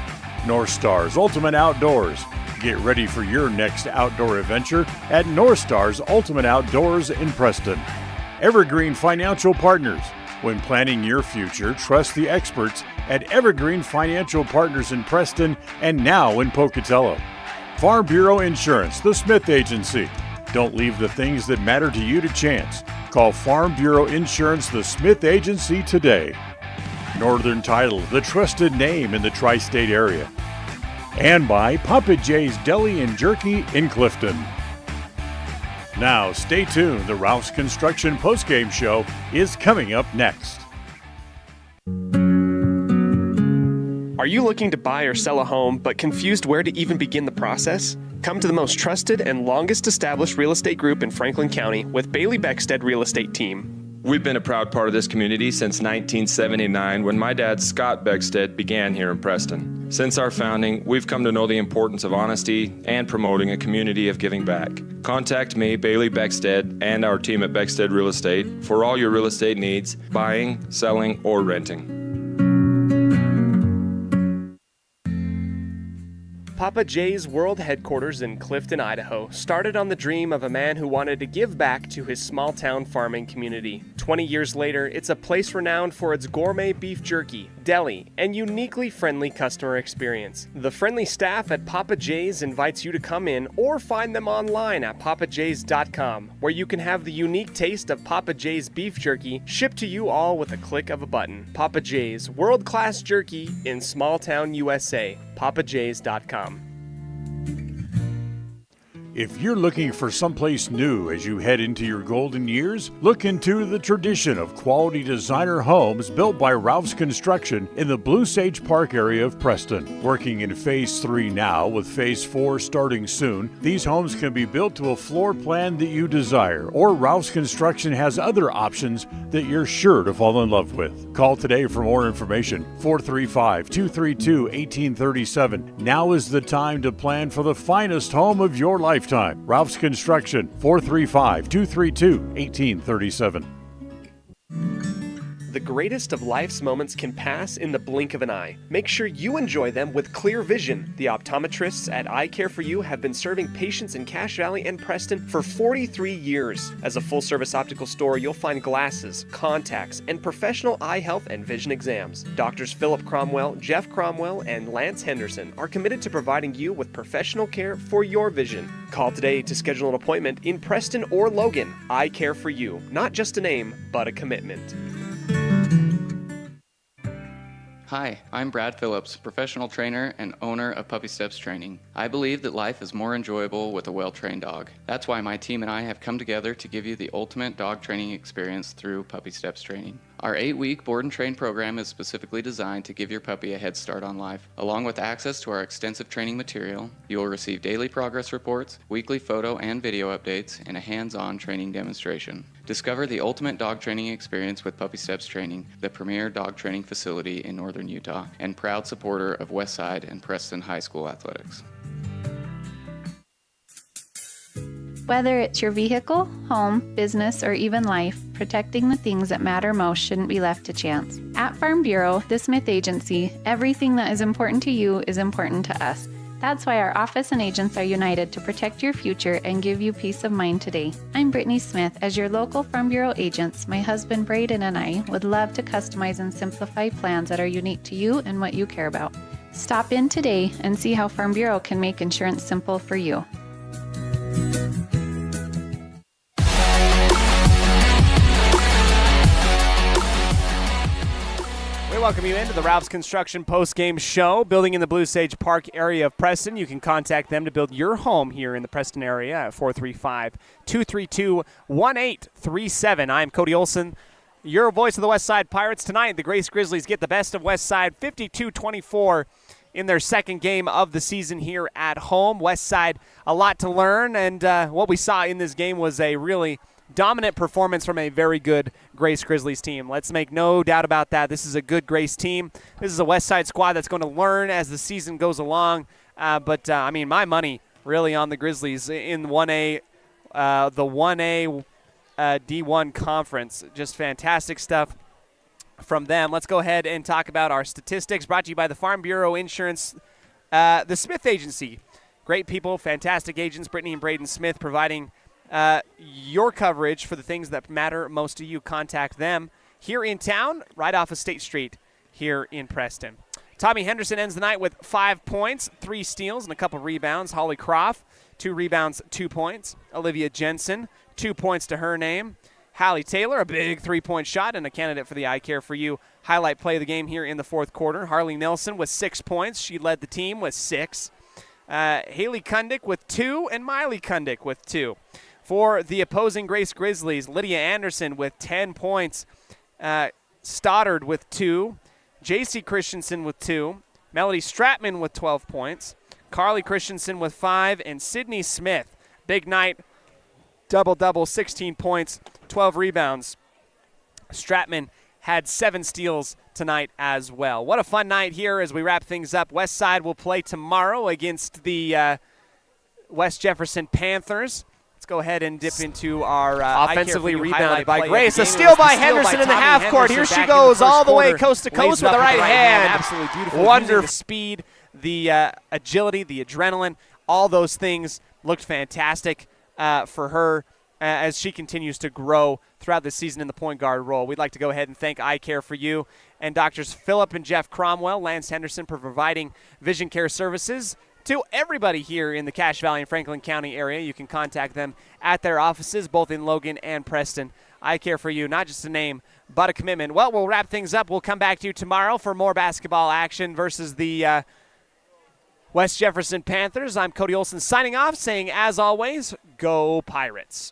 North Stars Ultimate Outdoors. Get ready for your next outdoor adventure at North Stars Ultimate Outdoors in Preston. Evergreen Financial Partners. When planning your future, trust the experts at Evergreen Financial Partners in Preston and now in Pocatello. Farm Bureau Insurance, the Smith Agency. Don't leave the things that matter to you to chance. Call Farm Bureau Insurance, the Smith Agency today. Northern Title, the trusted name in the tri-state area. And by Papa J's Deli and Jerky in Clifton. Now, stay tuned. The Ralph's Construction postgame show is coming up next. Are you looking to buy or sell a home but confused where to even begin the process? Come to the most trusted and longest established real estate group in Franklin County with Bailey Beckstead Real Estate Team. We've been a proud part of this community since 1979 when my dad, Scott Beckstead, began here in Preston. Since our founding, we've come to know the importance of honesty and promoting a community of giving back. Contact me, Bailey Beckstead, and our team at Beckstead Real Estate for all your real estate needs, buying, selling, or renting. Papa J's World Headquarters in Clifton, Idaho, started on the dream of a man who wanted to give back to his small-town farming community. 20 years later, it's a place renowned for its gourmet beef jerky, deli, and uniquely friendly customer experience. The friendly staff at Papa J's invites you to come in or find them online at papajs.com, where you can have the unique taste of Papa J's beef jerky shipped to you all with a click of a button. Papa J's, world-class jerky in small-town USA. papajs.com. If you're looking for someplace new as you head into your golden years, look into the tradition of quality designer homes built by Ralph's Construction in the Blue Sage Park area of Preston. Working in Phase 3 now, with Phase 4 starting soon, these homes can be built to a floor plan that you desire, or Ralph's Construction has other options that you're sure to fall in love with. Call today for more information, 435-232-1837. Now is the time to plan for the finest home of your lifetime. Ralph's Construction, 435-232-1837. The greatest of life's moments can pass in the blink of an eye. Make sure you enjoy them with clear vision. The optometrists at Eye Care for You have been serving patients in Cache Valley and Preston for 43 years. As a full-service optical store, you'll find glasses, contacts, and professional eye health and vision exams. Doctors Philip Cromwell, Jeff Cromwell, and Lance Henderson are committed to providing you with professional care for your vision. Call today to schedule an appointment in Preston or Logan. Eye Care for You, not just a name, but a commitment. Hi, I'm Brad Phillips, professional trainer and owner of Puppy Steps Training. I believe that life is more enjoyable with a well-trained dog. That's why my team and I have come together to give you the ultimate dog training experience through Puppy Steps Training. Our 8-week board and train program is specifically designed to give your puppy a head start on life. Along with access to our extensive training material, you will receive daily progress reports, weekly photo and video updates, and a hands-on training demonstration. Discover the ultimate dog training experience with Puppy Steps Training, the premier dog training facility in northern Utah, and proud supporter of Westside and Preston High School athletics. Whether it's your vehicle, home, business, or even life, protecting the things that matter most shouldn't be left to chance. At Farm Bureau, the Smith Agency, everything that is important to you is important to us. That's why our office and agents are united to protect your future and give you peace of mind today. I'm Brittany Smith. As your local Farm Bureau agents, my husband Braden and I would love to customize and simplify plans that are unique to you and what you care about. Stop in today and see how Farm Bureau can make insurance simple for you. We welcome you into the Ralph's Construction post-game show. Building in the Blue Sage Park area of Preston. You can contact them to build your home here in the Preston area at 435-232-1837. I'm Cody Olsen, your voice of the Westside Pirates. Tonight, the Grace Grizzlies get the best of Westside, 52-24 in their second game of the season here at home. Westside, a lot to learn, and what we saw in this game was a really dominant performance from a very good Grace Grizzlies team. Let's make no doubt about that. This is a good Grace team. This is a Westside squad that's going to learn as the season goes along. But my money really on the Grizzlies in 1A, the 1A D1 conference. Just fantastic stuff from them. Let's go ahead and talk about our statistics, brought to you by the Farm Bureau Insurance, the Smith Agency. Great people, fantastic agents, Brittany and Braden Smith, providing your coverage for the things that matter most to you. Contact them here in town, right off of State Street here in Preston. Tommy Henderson ends the night with 5 points, 3 steals, and a couple rebounds. Holly Croft, 2 rebounds, 2 points. Olivia Jensen, 2 points to her name. Hallie Taylor, a big 3-point shot and a candidate for the Eye Care for You highlight play of the game here in the fourth quarter. Harley Nelson with 6 points. She led the team with 6. Haley Kundick with 2 and Miley Kundick with 2. For the opposing Grace Grizzlies, Lydia Anderson with 10 points, Stoddard with 2, JC Christensen with 2, Melody Stratman with 12 points, Carly Christensen with 5, and Sydney Smith. Big night, double-double, 16 points, 12 rebounds. Stratman had 7 steals tonight as well. What a fun night here as we wrap things up. Westside will play tomorrow against the West Jefferson Panthers. Let's go ahead and dip into our offensively rebounded by Grace. A steal by Henderson in the half court. Here she goes all the way coast to coast with the right hand. Absolutely beautiful. Wonderful. The speed, the agility, the adrenaline, all those things looked fantastic for her as she continues to grow throughout the season in the point guard role. We'd like to go ahead and thank Eye Care for You and Doctors Phillip and Jeff Cromwell, Lance Henderson for providing vision care services to everybody here in the Cache Valley and Franklin County area. You can contact them at their offices, both in Logan and Preston. Eye Care for You, not just a name, but a commitment. Well, we'll wrap things up. We'll come back to you tomorrow for more basketball action versus the West Jefferson Panthers. I'm Cody Olsen signing off, saying, as always, go Pirates.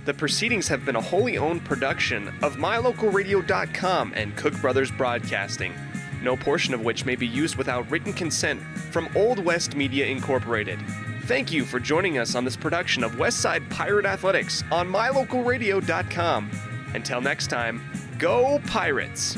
The proceedings have been a wholly owned production of MyLocalRadio.com and Cook Brothers Broadcasting, no portion of which may be used without written consent from Old West Media Incorporated. Thank you for joining us on this production of Westside Pirate Athletics on MyLocalRadio.com. Until next time, go Pirates!